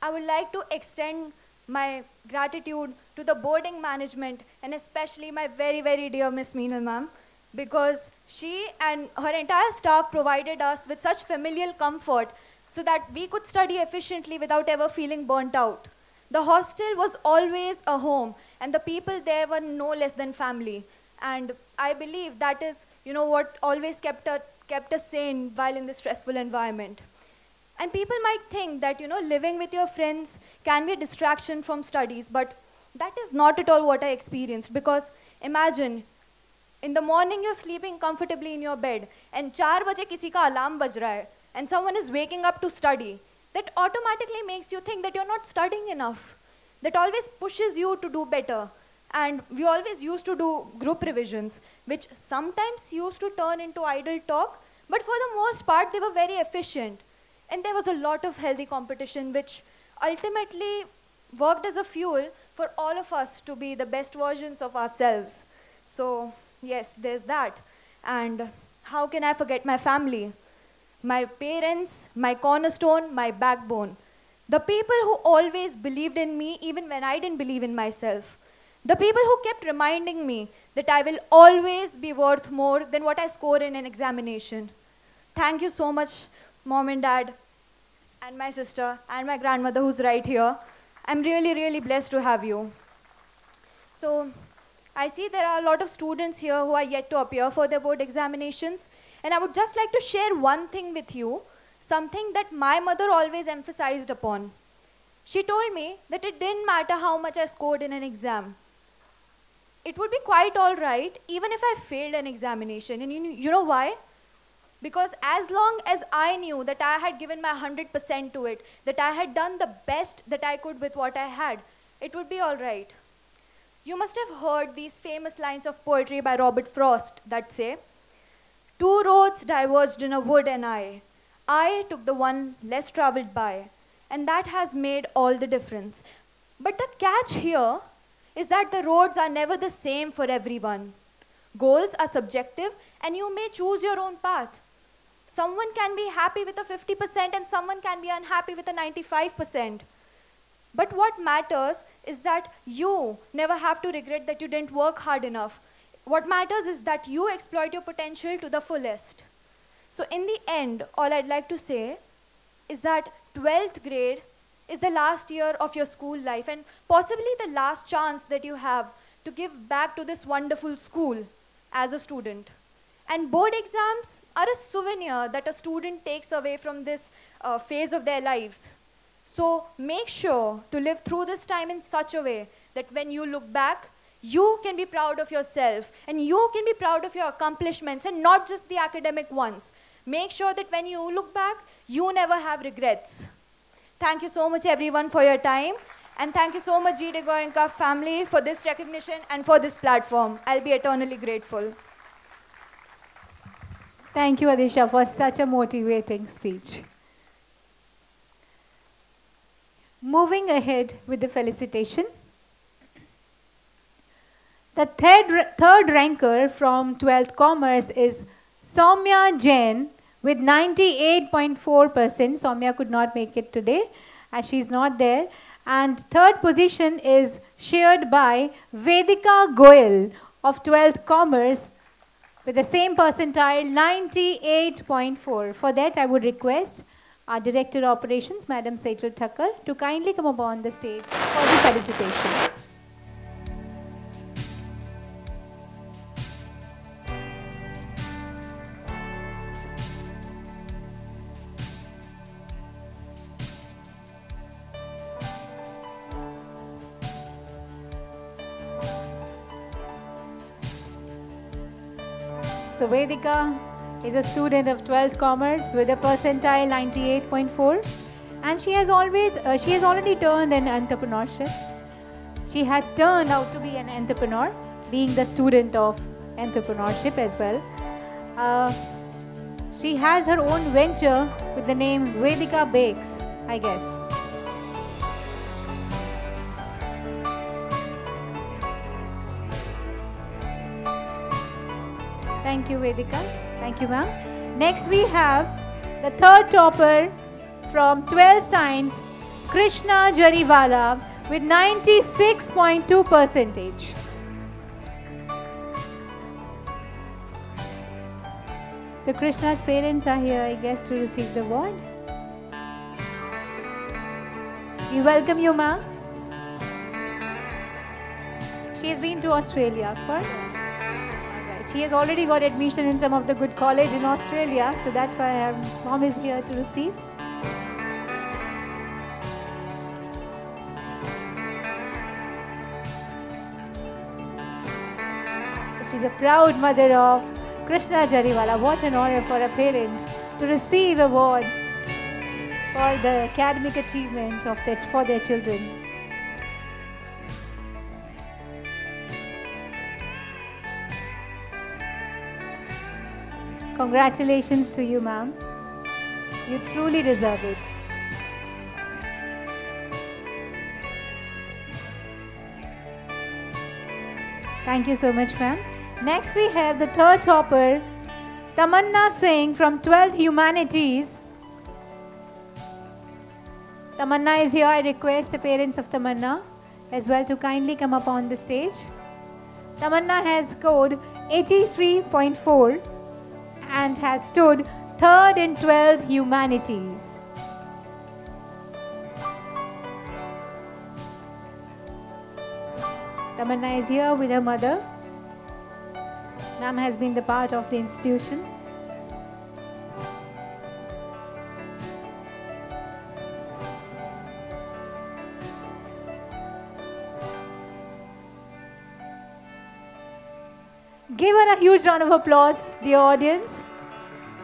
I would like to extend my gratitude to the boarding management and especially my very, very dear Miss Meenal ma'am, because she and her entire staff provided us with such familial comfort so that we could study efficiently without ever feeling burnt out. The hostel was always a home, and the people there were no less than family. And I believe that is, what always kept us sane while in this stressful environment. And people might think that, living with your friends can be a distraction from studies, but that is not at all what I experienced, because imagine, in the morning you're sleeping comfortably in your bed, and 4 baje kisi ka alarm baj raha hai, and someone is waking up to study. That automatically makes you think that you're not studying enough. That always pushes you to do better. And we always used to do group revisions, which sometimes used to turn into idle talk, but for the most part, they were very efficient. And there was a lot of healthy competition, which ultimately worked as a fuel for all of us to be the best versions of ourselves. So, yes, there's that. And how can I forget my family? My parents, my cornerstone, my backbone. The people who always believed in me even when I didn't believe in myself. The people who kept reminding me that I will always be worth more than what I score in an examination. Thank you so much, Mom and Dad, and my sister, and my grandmother who's right here. I'm really, really blessed to have you. So, I see there are a lot of students here who are yet to appear for their board examinations. And I would just like to share one thing with you, something that my mother always emphasized upon. She told me that it didn't matter how much I scored in an exam. It would be quite all right even if I failed an examination. And you know why? Because as long as I knew that I had given my 100% to it, that I had done the best that I could with what I had, it would be all right. You must have heard these famous lines of poetry by Robert Frost that say, "Two roads diverged in a wood and I took the one less traveled by, and that has made all the difference." But the catch here is that the roads are never the same for everyone. Goals are subjective, and you may choose your own path. Someone can be happy with a 50% and someone can be unhappy with a 95%. But what matters is that you never have to regret that you didn't work hard enough. What matters is that you exploit your potential to the fullest. So in the end, all I'd like to say is that 12th grade is the last year of your school life and possibly the last chance that you have to give back to this wonderful school as a student. And board exams are a souvenir that a student takes away from this phase of their lives. So make sure to live through this time in such a way that when you look back, you can be proud of yourself and you can be proud of your accomplishments and not just the academic ones. Make sure that when you look back, you never have regrets. Thank you so much everyone for your time, and thank you so much G.D.Goenka family for this recognition and for this platform. I'll be eternally grateful. Thank you, Adisha, for such a motivating speech. Moving ahead with the felicitation. The third ranker from 12th Commerce is Soumya Jain with 98.4%. Soumya could not make it today as she's not there. And third position is shared by Vedika Goyal of 12th Commerce with the same percentile, 98.4. For that, I would request our Director Operations, Madam Sejal Thakkar, to kindly come upon the stage for the felicitation. So Vedika is a student of 12th Commerce with a percentile 98.4, and she has already turned an entrepreneurship. She has turned out to be an entrepreneur, being the student of entrepreneurship as well. She has her own venture with the name Vedika Bakes, I guess. Thank you, Vedika. Thank you, ma'am. Next, we have the third topper from 12 Science, Krishna Jariwala, with 96.2%. So, Krishna's parents are here, I guess, to receive the award. We welcome you, ma'am. She has been to Australia for. She has already got admission in some of the good college in Australia, so that's why her mom is here to receive. She's a proud mother of Krishna Jariwala. What an honor for a parent to receive award for the academic achievement for their children. Congratulations to you, ma'am. You truly deserve it. Thank you so much, ma'am. Next, we have the third topper, Tamanna Singh from 12th Humanities. Tamanna is here. I request the parents of Tamanna as well to kindly come up on the stage. Tamanna has scored 83.4 and has stood third in 12 Humanities. Tamanna is here with her mother. Ma'am has been the part of the institution. Give her a huge round of applause, dear audience.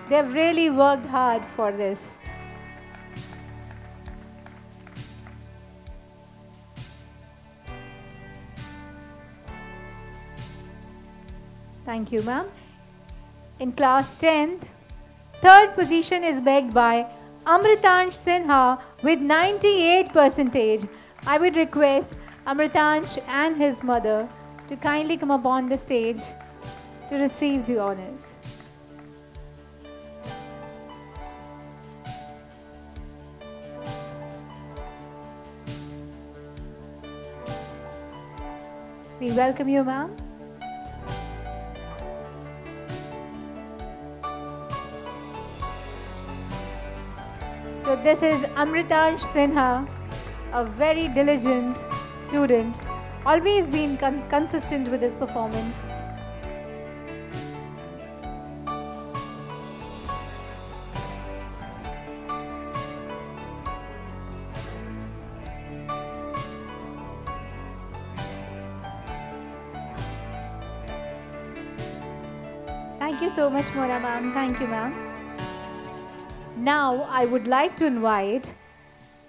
They have really worked hard for this. Thank you, ma'am. In class 10th, third position is bagged by Amritansh Sinha with 98%. I would request Amritansh and his mother to kindly come upon the stage to receive the honors. We welcome you, ma'am. So this is Amritansh Sinha, a very diligent student, always been consistent with his performance. Thank you so much, Mona ma'am. Thank you, ma'am. Now, I would like to invite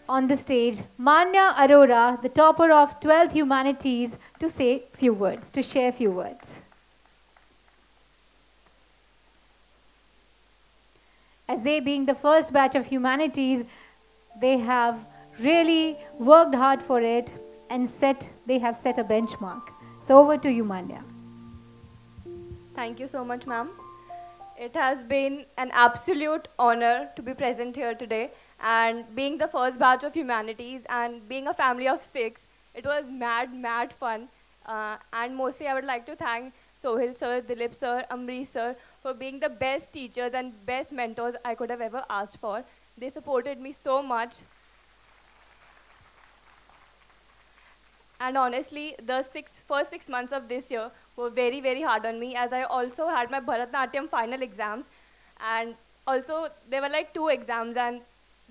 on the stage Manya Arora, the topper of 12th Humanities, to say few words, to share few words. As they being the first batch of Humanities, they have really worked hard for it and they have set a benchmark. So over to you, Manya. Thank you so much, ma'am. It has been an absolute honor to be present here today, and being the first batch of Humanities and being a family of 6, it was mad fun. And mostly I would like to thank Sohil sir, Dilip sir, Amrish sir for being the best teachers and best mentors I could have ever asked for. They supported me so much. And honestly, the first 6 months of this year were very, very hard on me, as I also had my Bharatanatyam final exams. And also, there were like 2 exams, and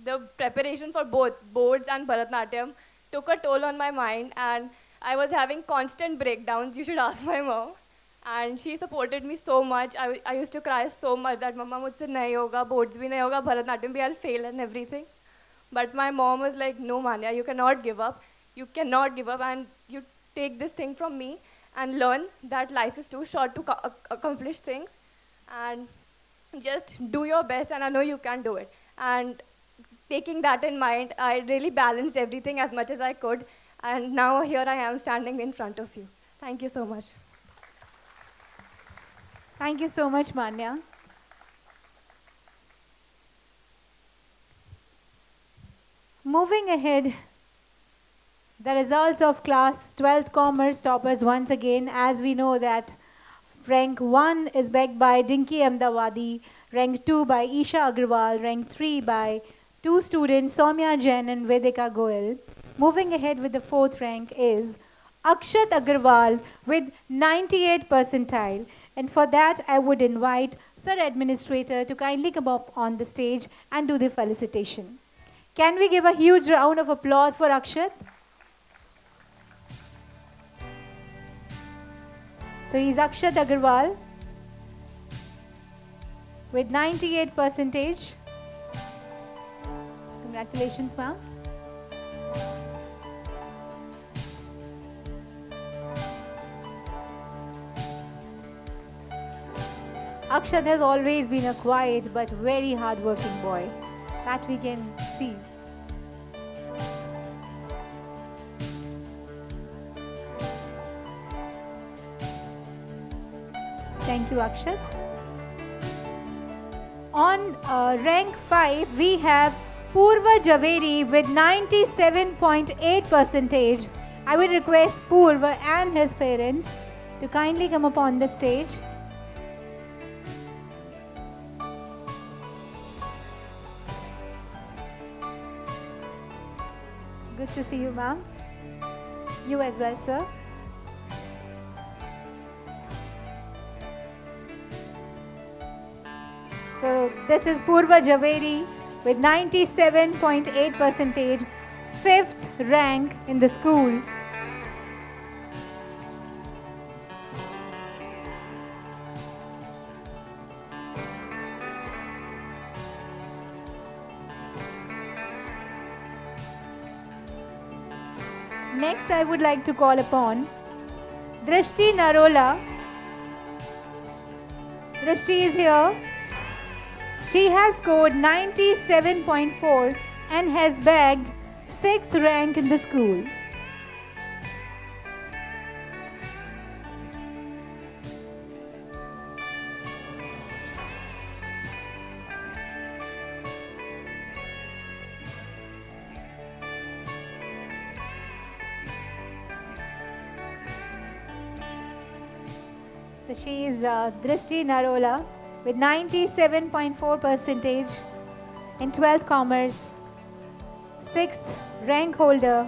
the preparation for both boards and Bharatanatyam took a toll on my mind, and I was having constant breakdowns. You should ask my mom. And she supported me so much. I used to cry so much that Mama mujhse nahi hoga, boards bhi nahi hoga, Bharatanatyam bhi I'll fail and everything. But my mom was like, no, Manya, you cannot give up. You cannot give up, and you take this thing from me and learn that life is too short to accomplish things. And just do your best, and I know you can do it. And taking that in mind, I really balanced everything as much as I could. And now here I am standing in front of you. Thank you so much. Thank you so much, Manya. Moving ahead, the results of class 12th commerce toppers once again, as we know that rank 1 is backed by Dinky Ahmedabadi, rank 2 by Isha Agarwal, rank 3 by 2 students Soumya Jain and Vedika Goel. Moving ahead with the 4th rank is Akshat Agarwal with 98 percentile. And for that, I would invite Sir Administrator to kindly come up on the stage and do the felicitation. Can we give a huge round of applause for Akshat? So he's Akshat Agarwal with 98 percentage. Congratulations, ma'am. Akshat has always been a quiet but very hard-working boy. That we can see. Thank you, Akshat. On rank 5, we have Purva Javeri with 97.8 percentage. I would request Purva and his parents to kindly come up on the stage. Good to see you, ma'am. You as well, sir. So this is Purva Javeri with 97.8 percentage, 5th rank in the school. Next, I would like to call upon Drishti Narola. Drishti is here. She has scored 97.4 and has bagged 6th rank in the school. So she is Drishti Narola with 97.4 percentage in 12th commerce, 6th rank holder.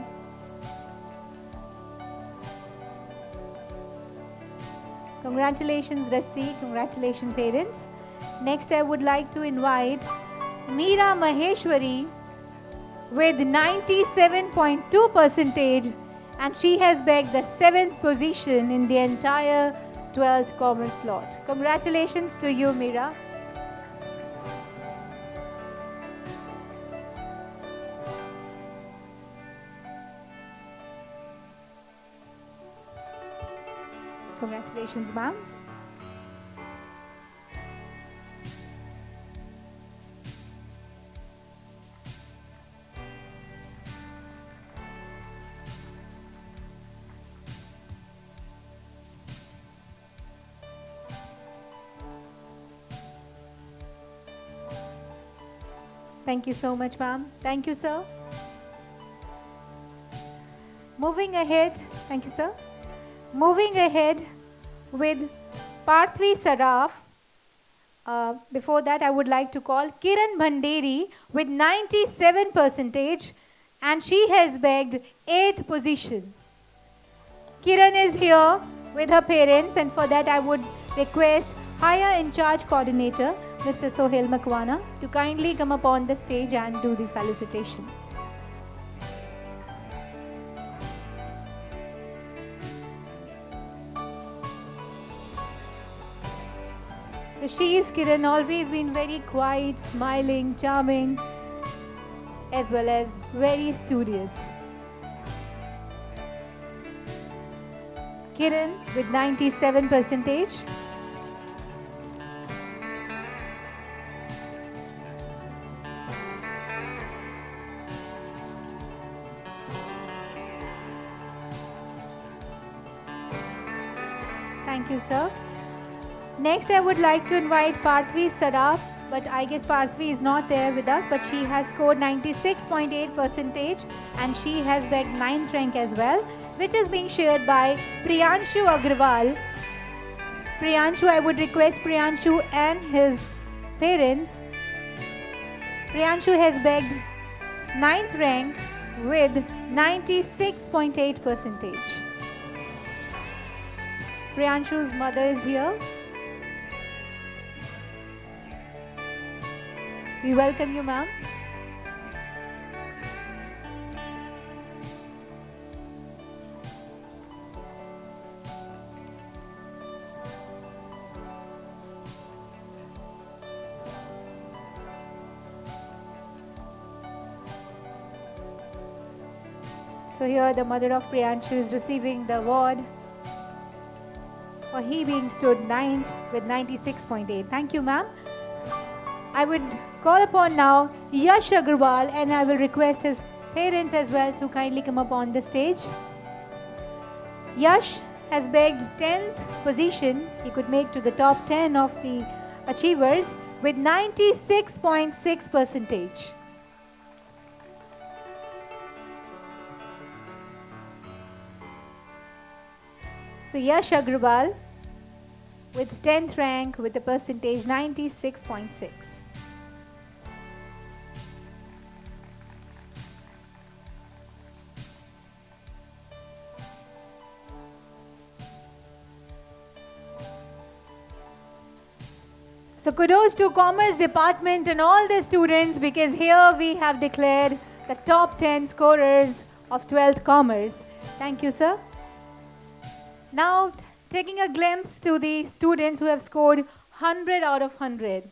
Congratulations, Drishti. Congratulations, parents. Next, I would like to invite Meera Maheshwari with 97.2 percentage, and she has bagged the 7th position in the entire 12th commerce lot. Congratulations to you, Meera. Congratulations, ma'am. Thank you so much, ma'am. Thank you, sir. Moving ahead, thank you, sir. Moving ahead with Parthvi Saraf Before that, I would like to call Kiran Bhanderi with 97%, and she has bagged 8th position. Kiran is here with her parents, and for that I would request Higher In Charge Coordinator, Mr. Sohail Makwana, to kindly come up on the stage and do the felicitation. So she is Kiran, always been very quiet, smiling, charming, as well as very studious. Kiran with 97%. Thank you, sir. Next, I would like to invite Parthvi Saraf, but I guess Parthvi is not there with us, but she has scored 96.8% and she has bagged 9th rank as well, which is being shared by Priyanshu Agrawal. Priyanshu, I would request Priyanshu and his parents. Priyanshu has bagged 9th rank with 96.8%. Priyanshu's mother is here. We welcome you, ma'am. So here the mother of Priyanshu is receiving the award for he being stood 9th with 96.8. Thank you, ma'am. I would call upon now Yash Agrawal, and I will request his parents as well to kindly come up on the stage. Yash has bagged 10th position. He could make to the top 10 of the achievers with 96.6%. So Yash Agrawal with 10th rank with the percentage 96.6. So kudos to Commerce Department and all the students, because here we have declared the top 10 scorers of 12th Commerce. Thank you, sir. Now, taking a glimpse to the students who have scored 100 out of 100.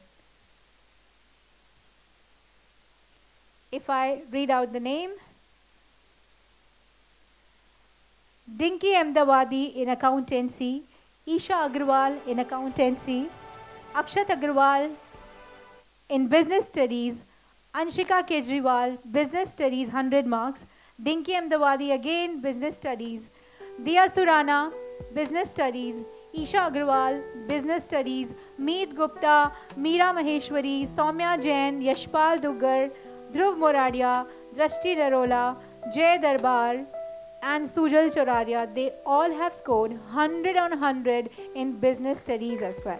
If I read out the name, Dinky Ahmedabadi in accountancy, Isha Agrawal in accountancy, Akshat Agrawal in business studies, Anshika Kejriwal, business studies 100 marks, Dinky Ahmedabadi again business studies, Diya Surana, business studies, Isha Agrawal, business studies, Meet Gupta, Meera Maheshwari, Soumya Jain, Yashpal Duggar, Dhruv Moradia, Drashti Darola, Jay Darbar, and Sujal Choraria. They all have scored 100 on 100 in business studies as well.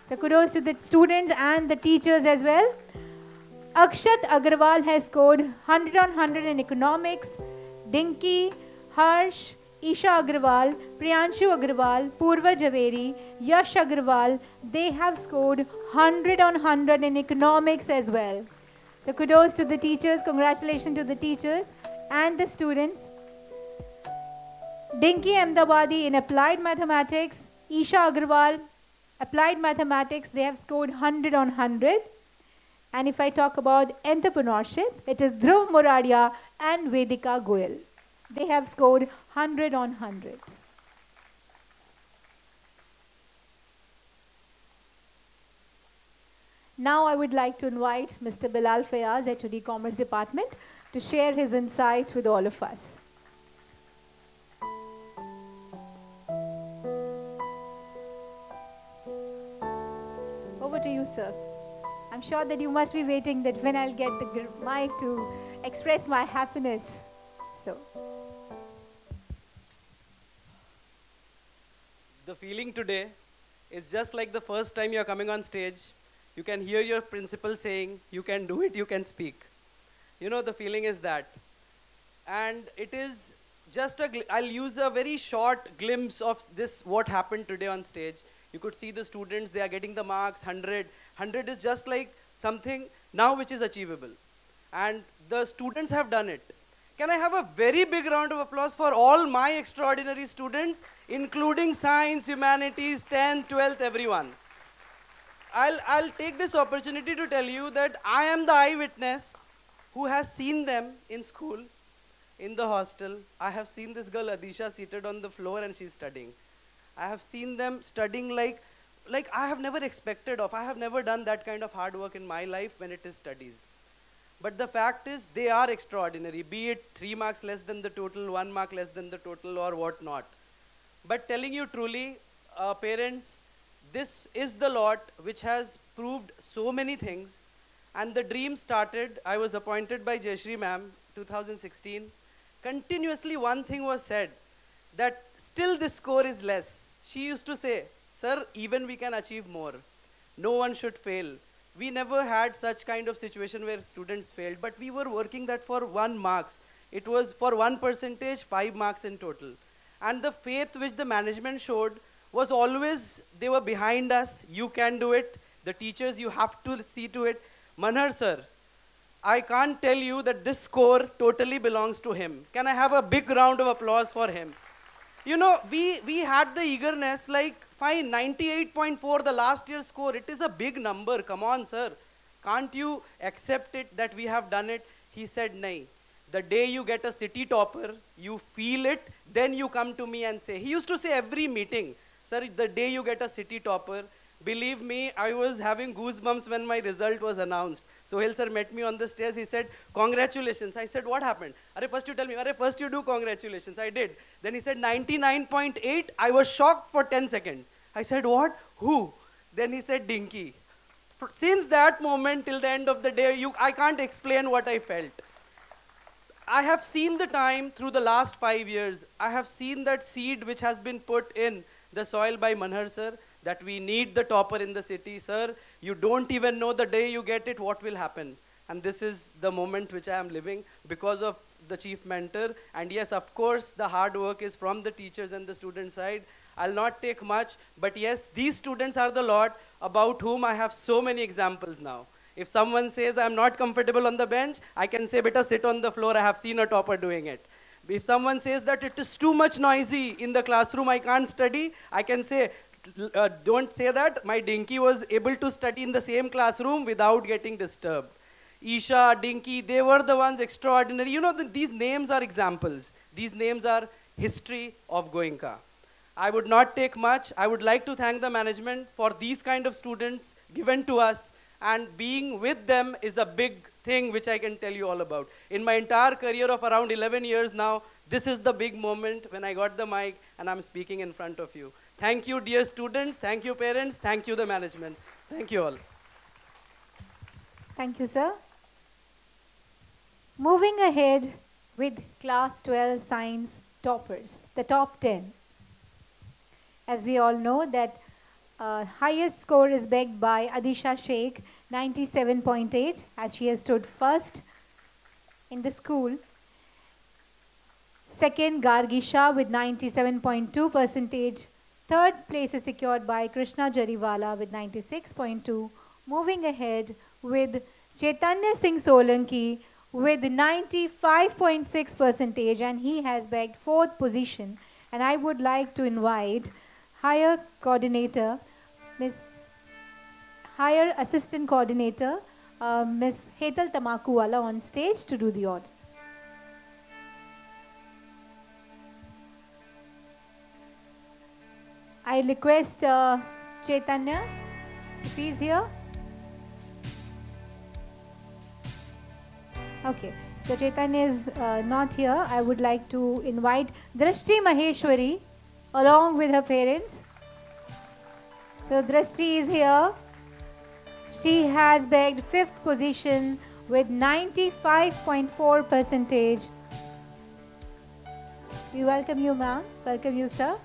So kudos to the students and the teachers as well. Akshat Agrawal has scored 100 on 100 in economics. Dinky, Harsh, Isha Agrawal, Priyanshu Agrawal, Purva Javeri, Yash Agrawal, they have scored 100 on 100 in economics as well. So kudos to the teachers, congratulations to the teachers and the students. Dinky Ahmedabadi in applied mathematics, Isha Agrawal, applied mathematics, they have scored 100 on 100. And if I talk about entrepreneurship, it is Dhruv Moradia and Vedika Goyal. They have scored 100 on 100. Now I would like to invite Mr. Bilal Fayaz, HOD Commerce Department, to share his insights with all of us. Over to you, sir. I'm sure that you must be waiting that when I'll get the mic to express my happiness. So, the feeling today It's just like the first time you're coming on stage. You can hear your principal saying, you can do it, you can speak. You know, the feeling is that. And it is just I'll use a very short glimpse of this, what happened today on stage. You could see the students, they are getting the marks, 100. 100 is just like something now which is achievable. And the students have done it. Can I have a very big round of applause for all my extraordinary students, including science, humanities, 10th, 12th, everyone. I'll take this opportunity to tell you that I am the eyewitness who has seen them in school, in the hostel. I have seen this girl Adisha seated on the floor and she's studying. I have seen them studying like I have never expected of. I have never done that kind of hard work in my life when it is studies. But the fact is, they are extraordinary, be it 3 marks less than the total, 1 mark less than the total, or what not. But telling you truly, parents, this is the lot which has proved so many things. And the dream started, I was appointed by Jayashree ma'am, 2016. Continuously one thing was said, that still this score is less. She used to say, sir, even we can achieve more. No one should fail. We never had such kind of situation where students failed, but we were working that for 1 marks. It was for 1%, 5 marks in total. And the faith which the management showed was always, they were behind us, you can do it. The teachers, you have to see to it. Manhar sir, I can't tell you that this score totally belongs to him. Can I have a big round of applause for him? You know, we had the eagerness, like, fine, 98.4, the last year's score, it is a big number, come on, sir. Can't you accept it that we have done it? He said, nahi. The day you get a city topper, you feel it, then you come to me and say. He used to say every meeting, sir, the day you get a city topper, believe me, I was having goosebumps when my result was announced. Sohail sir met me on the stairs, he said, congratulations. I said, what happened? Arre, first you tell me, arre, first you do congratulations. I did. Then he said 99.8, I was shocked for 10 seconds. I said, what? Who? Then he said, Dinky. Since that moment till the end of the day, I can't explain what I felt. I have seen the time through the last 5 years. I have seen that seed which has been put in the soil by Manhar sir, that we need the topper in the city. Sir, you don't even know the day you get it, what will happen. And this is the moment which I am living because of the chief mentor. And yes, of course, the hard work is from the teachers and the student side. I'll not take much, but yes, these students are the lot about whom I have so many examples now. If someone says I'm not comfortable on the bench, I can say, beta, sit on the floor, I have seen a topper doing it. If someone says that it is too much noisy in the classroom, I can't study, I can say, don't say that. My Dinky was able to study in the same classroom without getting disturbed. Isha, Dinky, they were the ones extraordinary. You know, these names are examples. These names are history of Goenka. I would not take much. I would like to thank the management for these kind of students given to us, and being with them is a big thing which I can tell you all about. In my entire career of around 11 years now, this is the big moment when I got the mic and I'm speaking in front of you. Thank you, dear students. Thank you, parents. Thank you, the management. Thank you all. Thank you, sir. Moving ahead with class 12 science toppers, the top 10. As we all know that highest score is bagged by Adisha Sheikh, 97.8, as she has stood first in the school. Second, Gargisha with 97.2%. Third place is secured by Krishna Jariwala with 96.2. Moving ahead with Chaitanya Singh Solanki with 95.6%, and he has bagged 4th position. And I would like to invite higher coordinator, higher assistant coordinator, Ms. Hetal Tamakuwala on stage to do the honors. I request Chaitanya, if he's here. Okay, so Chaitanya is not here. I would like to invite Drashti Maheshwari along with her parents. So Drashti is here. She has bagged 5th position with 95.4%. We welcome you, ma'am. Welcome you, sir.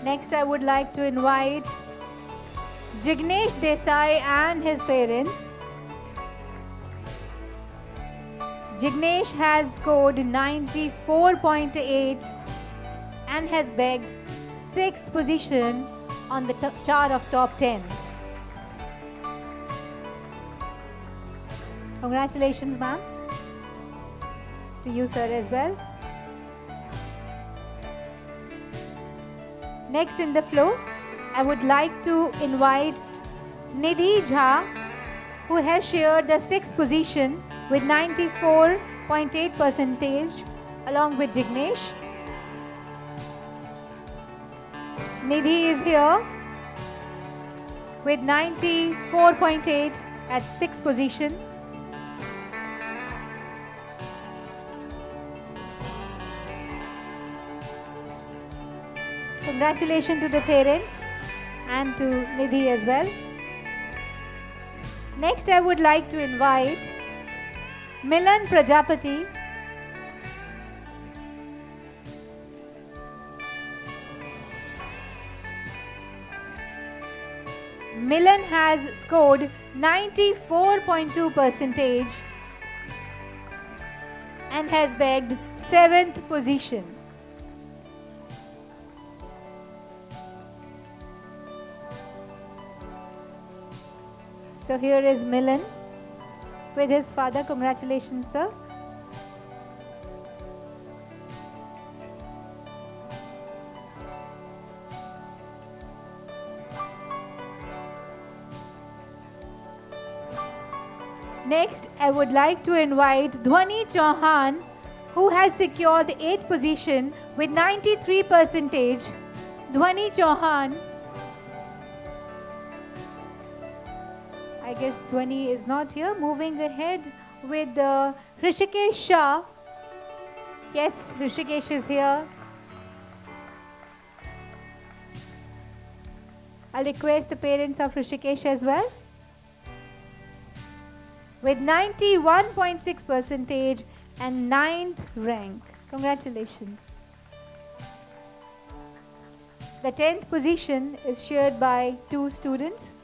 Next, I would like to invite Jignesh Desai and his parents. Jignesh has scored 94.8 and has bagged 6th position on the chart of top 10. Congratulations, ma'am. To you, sir, as well. Next in the flow, I would like to invite Nidhi Jha, who has shared the 6th position with 94.8% along with Jignesh. Nidhi is here with 94.8 at 6th position. Congratulations to the parents and to Nidhi as well. Next, I would like to invite Milan Prajapati. Milan has scored 94.2% and has bagged 7th position. So here is Milan with his father. Congratulations, sir. Next, I would like to invite Dhwani Chauhan, who has secured the 8th position with 93%. Dhwani Chauhan. I guess Dhwani is not here. Moving ahead with Hrishikesh Shah. Yes, Hrishikesh is here. I'll request the parents of Hrishikesh as well. With 91.6% and 9th rank. Congratulations. The 10th position is shared by 2 students.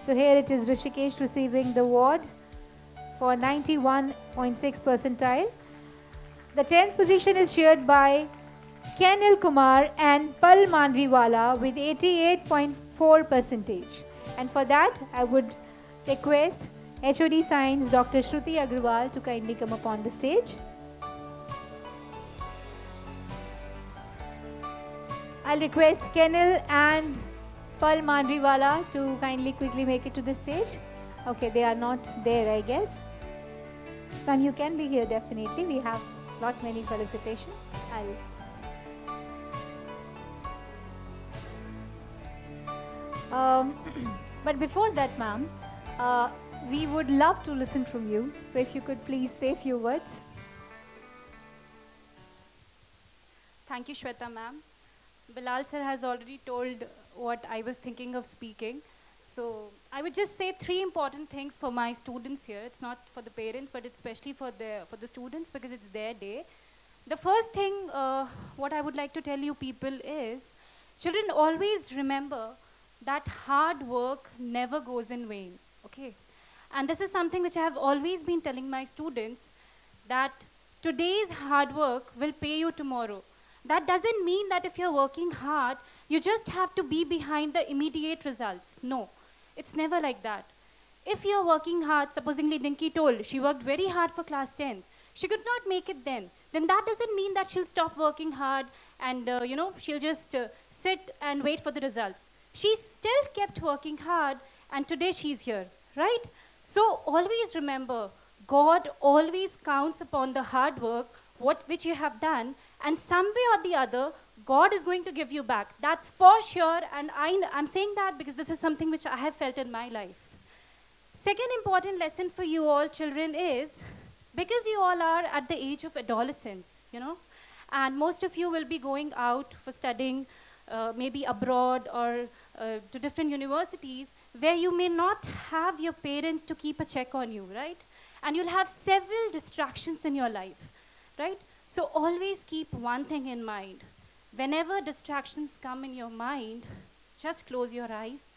So here it is Rishikesh receiving the award for 91.6 percentile. The 10th position is shared by Kenil Kumar and Pal Mandviwala with 88.4%. And for that, I would request HOD Science Dr. Shruti Agrawal to kindly come upon the stage. I'll request Kenil and Pal Mandviwala to kindly quickly make it to the stage. Okay, they are not there, I guess. Ma'am, you can be here definitely. We have not many felicitations. But before that, ma'am, we would love to listen from you. So if you could please say a few words. Thank you, Shweta ma'am. Bilal sir has already told what I was thinking of speaking. So I would just say 3 important things for my students here. It's not for the parents, but it's especially for the students because it's their day. The first thing what I would like to tell you people is, children, always remember that hard work never goes in vain, okay? And this is something which I have always been telling my students, that today's hard work will pay you tomorrow. That doesn't mean that if you're working hard, you just have to be behind the immediate results. No, it's never like that. If you're working hard, supposingly Dinky told, she worked very hard for class 10. She could not make it then that doesn't mean that she'll stop working hard and, she'll just sit and wait for the results. She still kept working hard and today she's here, right? So always remember, God always counts upon the hard work which you have done, and some way or the other, God is going to give you back. That's for sure, and I'm saying that because this is something which I have felt in my life. Second important lesson for you all children is, because you all are at the age of adolescence, and most of you will be going out for studying maybe abroad or to different universities where you may not have your parents to keep a check on you, right? And you'll have several distractions in your life, right? So always keep one thing in mind. Whenever distractions come in your mind, just close your eyes,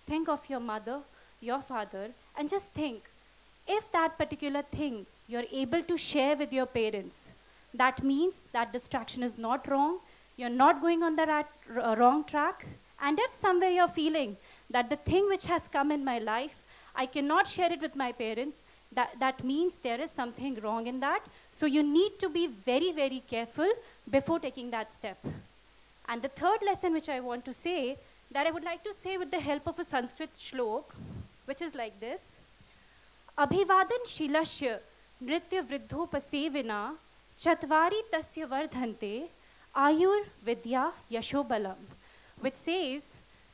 think of your mother, your father, and just think, if that particular thing you're able to share with your parents, that means that distraction is not wrong, you're not going on the wrong track, and if somewhere you're feeling that the thing which has come in my life, I cannot share it with my parents, that means there is something wrong in that. So you need to be very, very careful before taking that step. And the third lesson which I want to say, that I would like to say with the help of a Sanskrit shlok, which is like this. Abhivadan shilashya nritya vriddhopasevina chatvari tasya vardhante ayur vidya yashobalam, which says,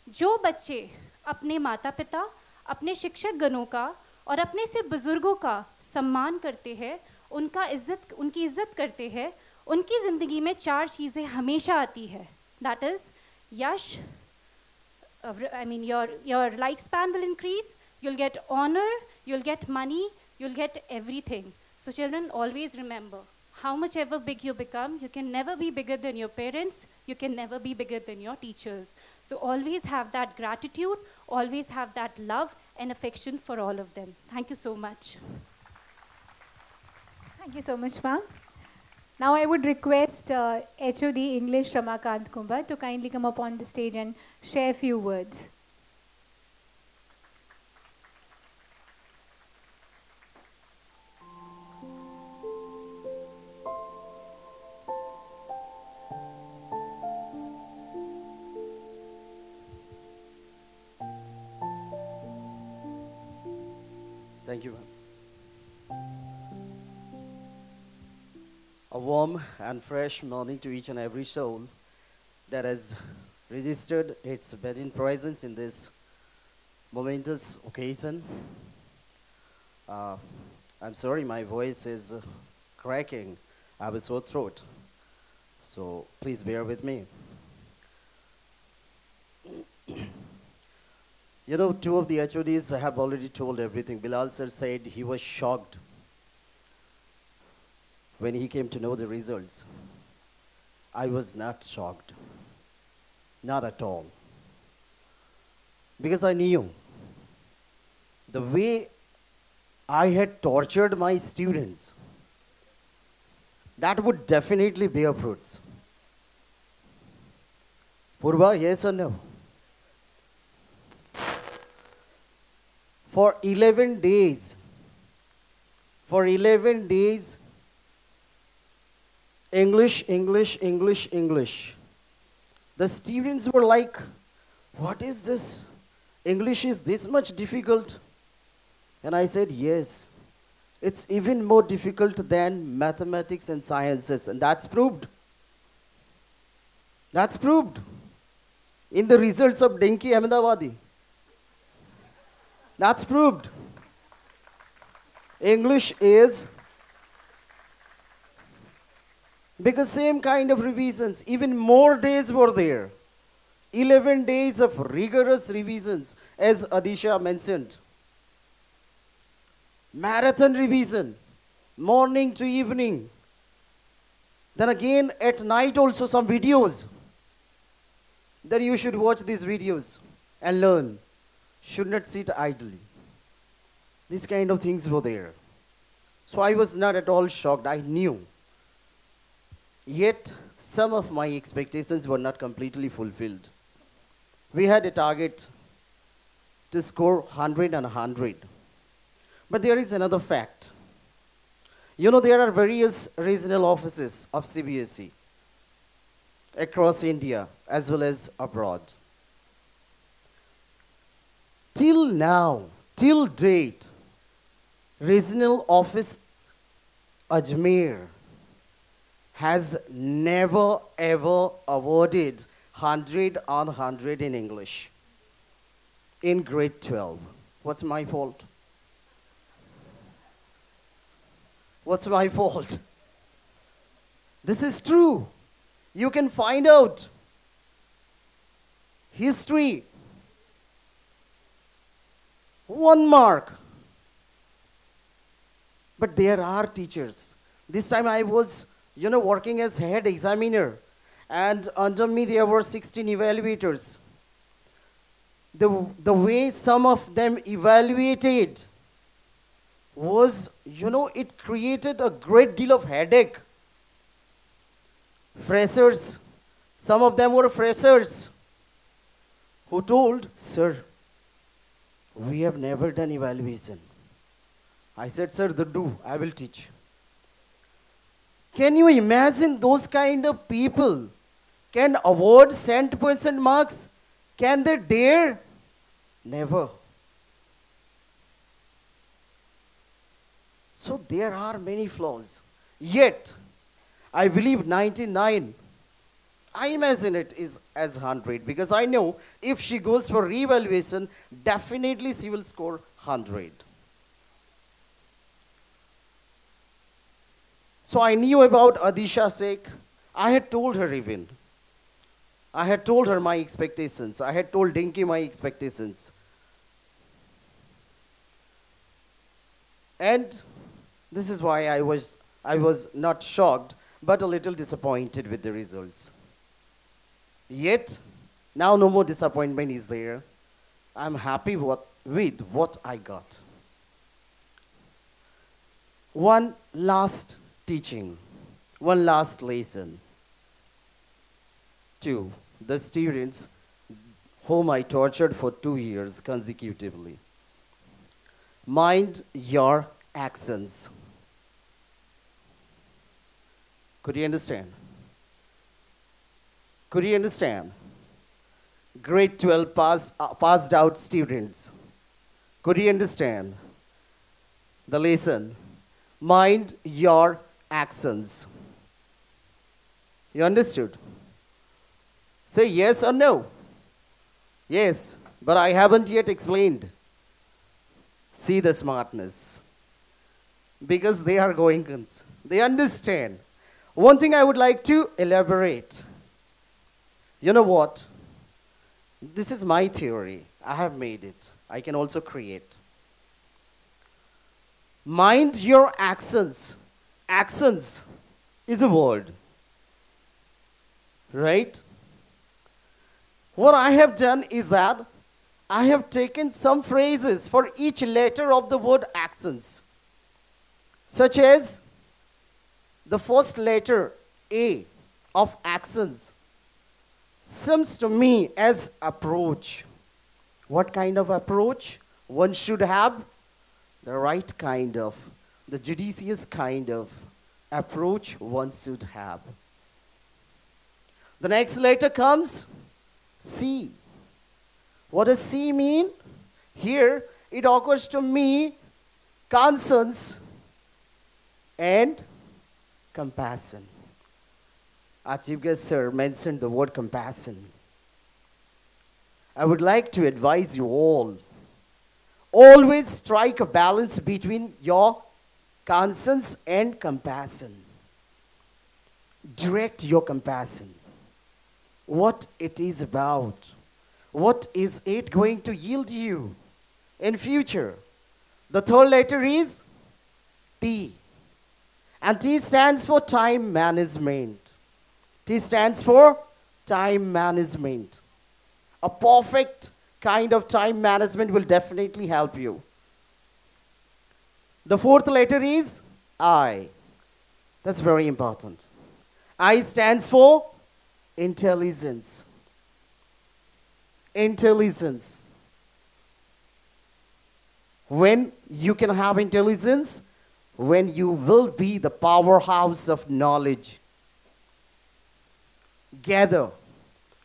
जो बच्चे अपने माता पिता, अपने शिक्षक गणों का और अपने से बुजुर्गों का सम्मान करते हैं, उनकी इज्जत करते हैं, उनकी ज़िंदगी में 4 चीज़ें हमेशा आती है. That is, yash, your lifespan will increase, you'll get honor, you'll get money, you'll get everything. So children, always remember, how much ever big you become, you can never be bigger than your parents, you can never be bigger than your teachers. So always have that gratitude, always have that love and affection for all of them. Thank you so much. Thank you so much, ma'am. Now I would request HOD English Ramakant Kumba to kindly come up on the stage and share a few words. Thank you, ma'am. A warm and fresh morning to each and every soul that has registered its budding presence in this momentous occasion. I'm sorry, my voice is cracking. I have a sore throat, so please bear with me. You know, 2 of the HODs have already told everything. Bilal sir said he was shocked when he came to know the results. I was not shocked. Not at all. Because I knew the way I had tortured my students, that would definitely bear fruits. Purva, yes or no? For 11 days, English. The students were like, what is this? English is this much difficult? And I said, yes, it's even more difficult than mathematics and sciences, and that's proved. That's proved in the results of Denki Ahmedabadi. That's proved. English is, because same kind of revisions, even more days were there. 11 days of rigorous revisions, as Adisha mentioned. Marathon revision, morning to evening. Then again at night also some videos. Then you should watch these videos and learn. Should not sit idly. These kind of things were there. So I was not at all shocked. I knew. Yet some of my expectations were not completely fulfilled. We had a target to score 100 and 100. But there is another fact. You know, there are various regional offices of CBSE across India as well as abroad. Till now, till date, regional office Ajmer has never ever awarded 100 on 100 in English in grade 12. What's my fault? What's my fault? This is true. You can find out. History. 1 mark. But there are teachers. This time I was, working as head examiner. And under me there were 16 evaluators. The way some of them evaluated was, it created a great deal of headache. Freshers, some of them were freshers who told, "Sir, we have never done evaluation." I said, "Sir, I will teach." Can you imagine those kind of people can award 100% marks? Can they dare? Never. So there are many flaws. Yet, I believe 99, I imagine it is as 100, because I know if she goes for re-evaluation, definitely she will score 100. So I knew about Adisha Sheikh. I had told her even. I had told her my expectations. I had told Dinky my expectations. And this is why I was not shocked, but a little disappointed with the results. Yet, now no more disappointment is there. I'm happy with what I got. One last teaching, one last lesson to the students whom I tortured for 2 years consecutively. Mind your accents. Could you understand? Could you understand? Grade 12 passed out students. Could you understand the lesson? Mind your accents. You understood? Say yes or no. Yes, but I haven't yet explained. See the smartness. Because they are Goenkans. They understand. One thing I would like to elaborate. You know what? This is my theory. I have made it. I can also create. Mind your accents. Accents is a word. Right? What I have done is that I have taken some phrases for each letter of the word accents. Such as the first letter A of accents seems to me as approach. What kind of approach? One should have the right kind of, the judicious kind of approach one should have. The next letter comes C. What does C mean? Here it occurs to me conscience and compassion. Our Chief Guest Sir mentioned the word compassion. I would like to advise you all, always strike a balance between your conscience and compassion. Direct your compassion. What it is about. What is it going to yield you in future? The third letter is T. And T stands for time management. T stands for time management. A perfect kind of time management will definitely help you. The fourth letter is I. That's very important. I stands for intelligence. Intelligence. When you can have intelligence, when you will be the powerhouse of knowledge. Gather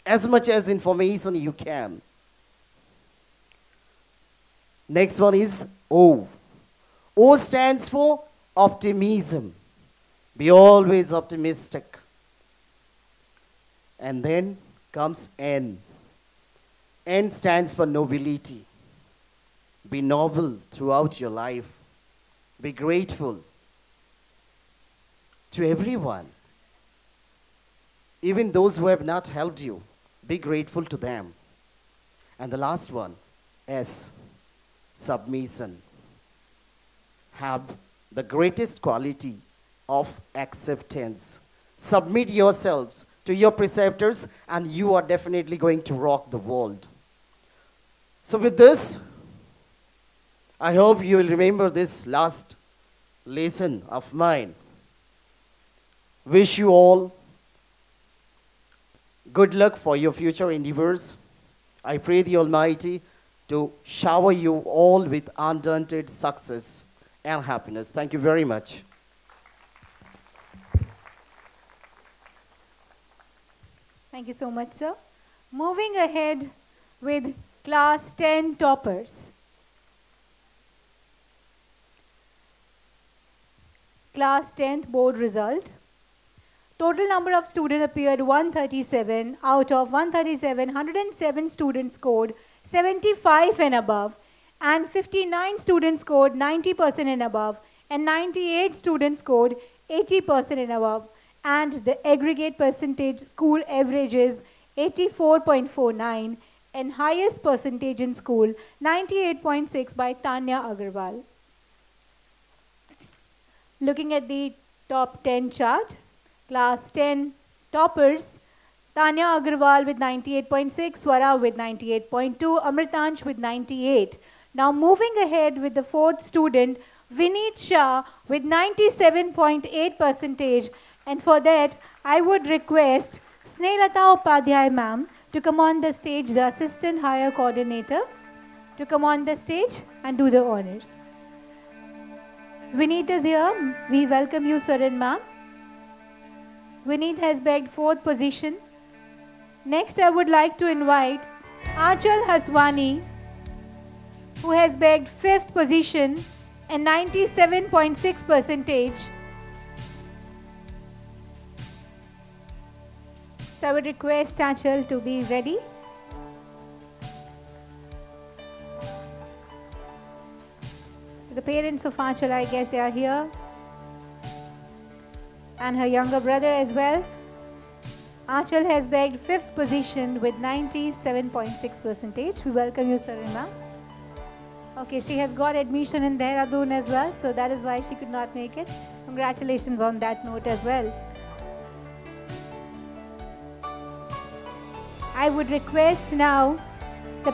as much as information you can. Next one is O. O stands for optimism. Be always optimistic. And then comes N. N stands for nobility. Be noble throughout your life. Be grateful to everyone. Even those who have not helped you, be grateful to them. And the last one, S, submission. Have the greatest quality of acceptance. Submit yourselves to to your preceptors, and you are definitely going to rock the world. So with this, I hope you will remember this last lesson of mine. Wish you all good luck for your future endeavors. I pray the Almighty to shower you all with undaunted success and happiness. Thank you very much. Thank you so much, sir. Moving ahead with class 10 toppers. Class 10th board result. Total number of students appeared 137. Out of 137, 107 students scored 75 and above, and 59 students scored 90% and above, and 98 students scored 80% and above, and the aggregate percentage school average is 84.49, and highest percentage in school 98.6 by Tanya Agarwal. Looking at the top 10 chart, class 10 toppers, Tanya Agarwal with 98.6, Swara with 98.2, Amritansh with 98. Now moving ahead with the fourth student, Vineet Shah with 97.8 percentage, and for that I would request Snelata Upadhyay ma'am to come on the stage, the assistant higher coordinator, to come on the stage and do the honors. Vineet is here. We welcome you, sir and ma'am. Vineet has bagged 4th position. Next, I would like to invite Achal Haswani, who has bagged 5th position and 97.6 percentage. So I would request Achal to be ready. So the parents of Achal, I guess they are here, and her younger brother as well. Achal has bagged 5th position with 97.6 percentage. We welcome you, sir and ma'am. Okay, she has got admission in Dehradun as well, so that is why she could not make it. Congratulations on that note as well. I would request now the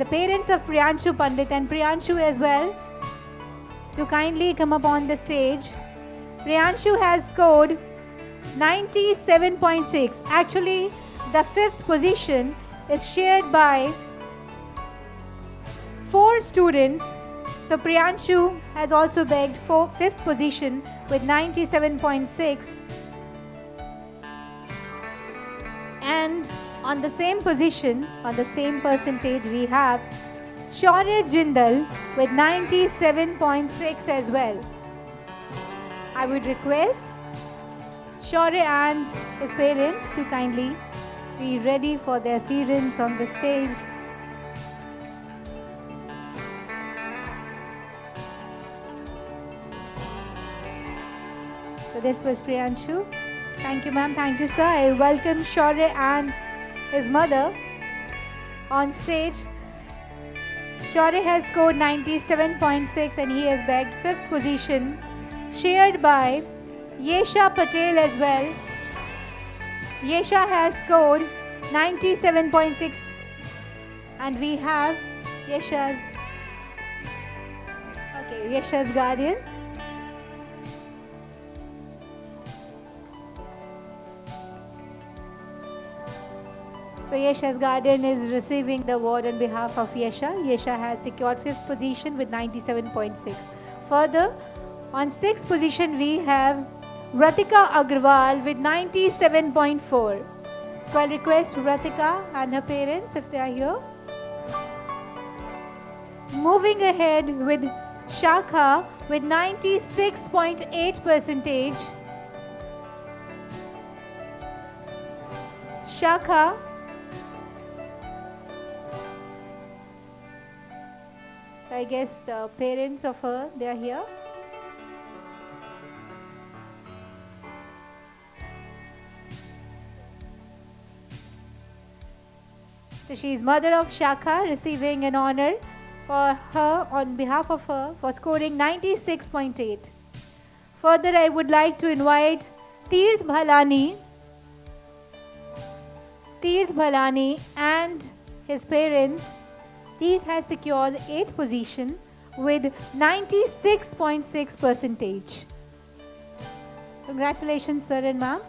parents of Priyanshu Pandit and Priyanshu as well to kindly come up on the stage. Priyanshu has scored 97.6. Actually, the 5th position is shared by 4 students. So Priyanshu has also bagged 5th position with 97.6. And on the same position, on the same percentage, we have Shaurya Jindal with 97.6 as well. I would request Shaurya and his parents to kindly be ready for their appearance on the stage. So this was Priyanshu. Thank you, ma'am. Thank you, sir. I welcome Shaurya and his mother on stage. Shaurya has scored 97.6 and he has bagged 5th position, shared by Yesha Patel as well. Yesha has scored 97.6 and we have Yesha's guardian. So Yesha's guardian is receiving the award on behalf of Yesha. Yesha has secured 5th position with 97.6. Further, on 6th position we have Ratika Agrawal with 97.4. So I'll request Ratika and her parents if they are here. Moving ahead with Shakha with 96.8 percentage. Shakha. I guess the parents of her, they are here. So she is mother of Shakha, receiving an honor for her, on behalf of her, for scoring 96.8. Further, I would like to invite Tirth Bhalani Tirth Bhalani and his parents, Tirth has secured 8th position with 96.6%. Congratulations, sir and ma'am.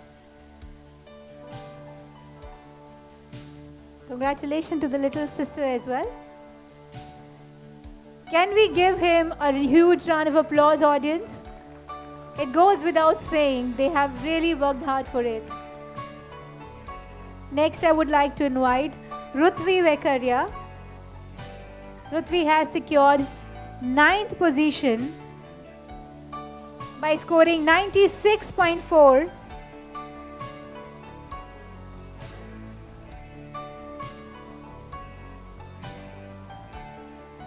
Congratulations to the little sister as well. Can we give him a huge round of applause, audience? It goes without saying, they have really worked hard for it. Next, I would like to invite Rutvi Vekaria. Rutvi has secured 9th position by scoring 96.4.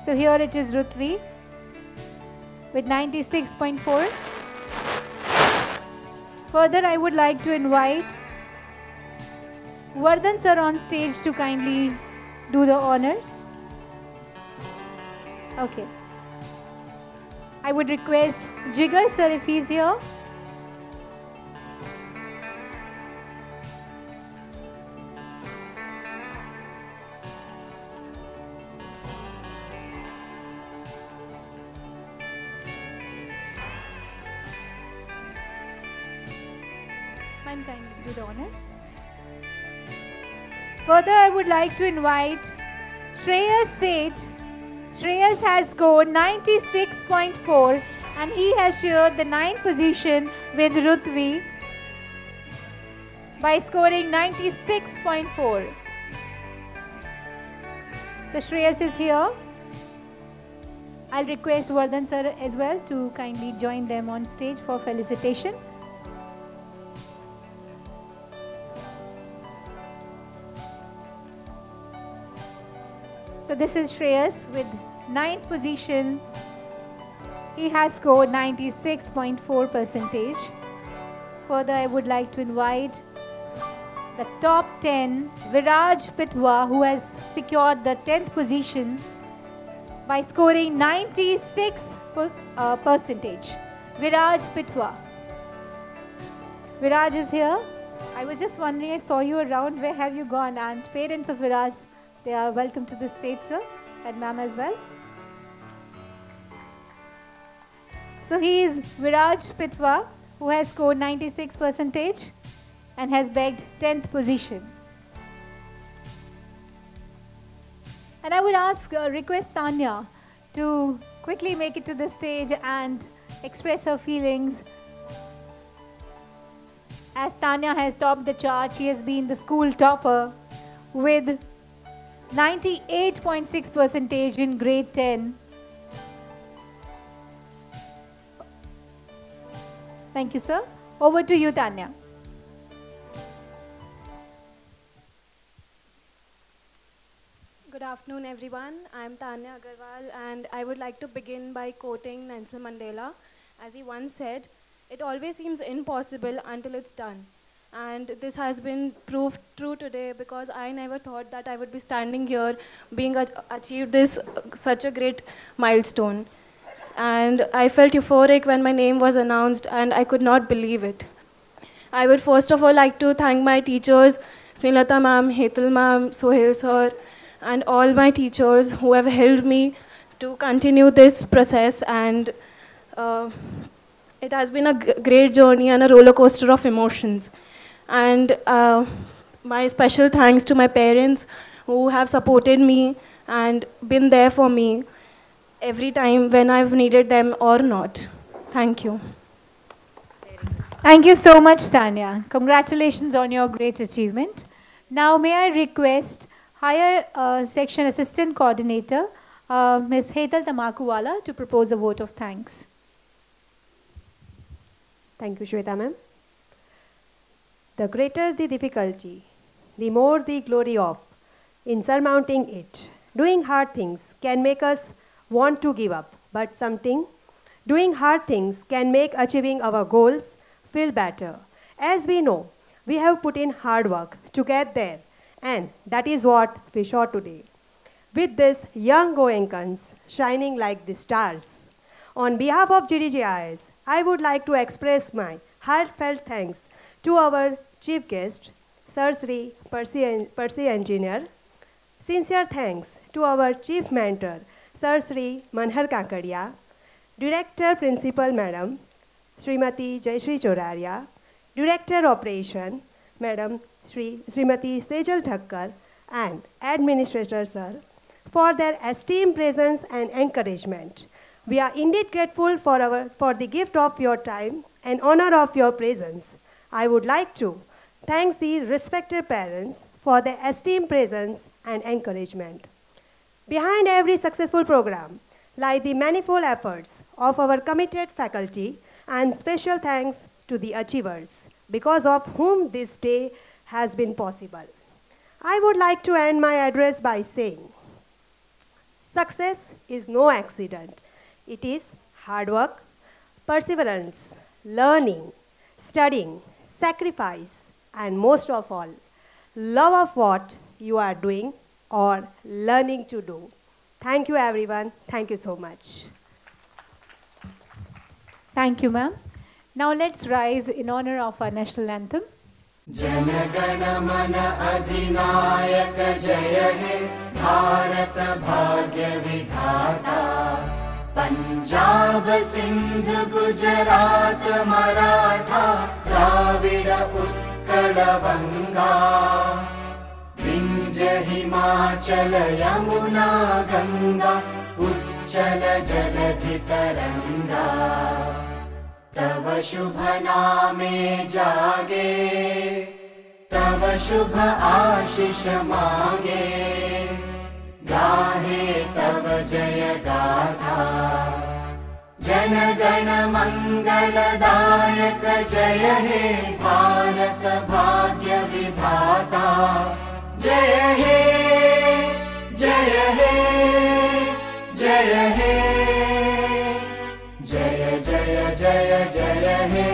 So here it is Rutvi with 96.4. Further, I would like to invite Vardhan sir on stage to kindly do the honors. Okay. I would request Jigar sir if he's here. Ma'am, kindly do the honors. Further, I would like to invite Shreyas Seth. Shreyas has scored 96.4 and he has shared the 9th position with Rutvi by scoring 96.4. So Shreyas is here. I'll request Vardhan sir as well to kindly join them on stage for felicitation. So this is Shreyas with 9th position. He has scored 96.4%. Further, I would like to invite the top 10, Viraj Pitwa, who has secured the 10th position by scoring 96%. Viraj Pitwa. Viraj is here. I was just wondering, I saw you around. Where have you gone? And parents of Viraj, they are welcome to the stage, sir, and ma'am as well. So he is Viraj Pitwa, who has scored 96% and has bagged 10th position. And I would request Tanya to quickly make it to the stage and express her feelings. As Tanya has topped the chart, she has been the school topper with 98.6% in grade 10. Thank you, sir. Over to you, Tanya. Good afternoon, everyone. I'm Tanya Agarwal, and I would like to begin by quoting Nelson Mandela. As he once said, "It always seems impossible until it's done." And this has been proved true today because I never thought that I would be standing here being achieved this such a great milestone. And I felt euphoric when my name was announced and I could not believe it. I would first of all like to thank my teachers, Snilata ma'am, Hetal ma'am, Sohail sir, and all my teachers who have helped me to continue this process. And it has been a great journey and a roller coaster of emotions. And my special thanks to my parents who have supported me and been there for me every time when I've needed them or not. Thank you. Thank you so much, Tanya. Congratulations on your great achievement. Now, may I request Higher Section Assistant Coordinator, Ms. Hetal Tamakuwala, to propose a vote of thanks. Thank you, Shweta ma'am. The greater the difficulty, the more the glory of in surmounting it. Doing hard things can make us want to give up, but doing hard things can make achieving our goals feel better. As we know, we have put in hard work to get there, and that is what we saw today. With these young Goenkans shining like the stars. On behalf of GDGIS, I would like to express my heartfelt thanks to our chief guest, Sir Sri Percy Engineer. Sincere thanks to our Chief Mentor, Sir Sri Manhar Kakadia, Director Principal Madam, Srimati Jayashree Choraria, Director Operation, Madam Srimati Sejal Thakkar, and Administrator Sir, for their esteemed presence and encouragement. We are indeed grateful for the gift of your time and honor of your presence. I would like to thank the respected parents for their esteemed presence and encouragement. Behind every successful program lie the manifold efforts of our committed faculty, and special thanks to the achievers, because of whom this day has been possible. I would like to end my address by saying, success is no accident. It is hard work, perseverance, learning, studying, sacrifice, and most of all, love of what you are doing or learning to do. Thank you, everyone. Thank you so much. Thank you, ma'am. Now let's rise in honor of our national anthem. Janagana mana adhinayak jaya he, Bharat bhagya vidhata. Punjab, Sindh, Gujarat, Maratha, Dravida, Utkala, Vanga. Vindhya, Himachala, Yamuna, Ganga, Uchchala, Jaladhi, Taranga. तव शुभ नामे जागे, तव शुभ आशीष मांगे, गाहे तव जय गाथा। जन गण मंगलदायक जय हे, भारत भाग्य विधाता। जय हे, जय हे, जय हे, जय जय जय जय हे।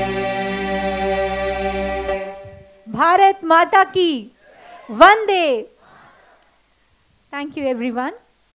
भारत माता की वंदे। Thank you, everyone.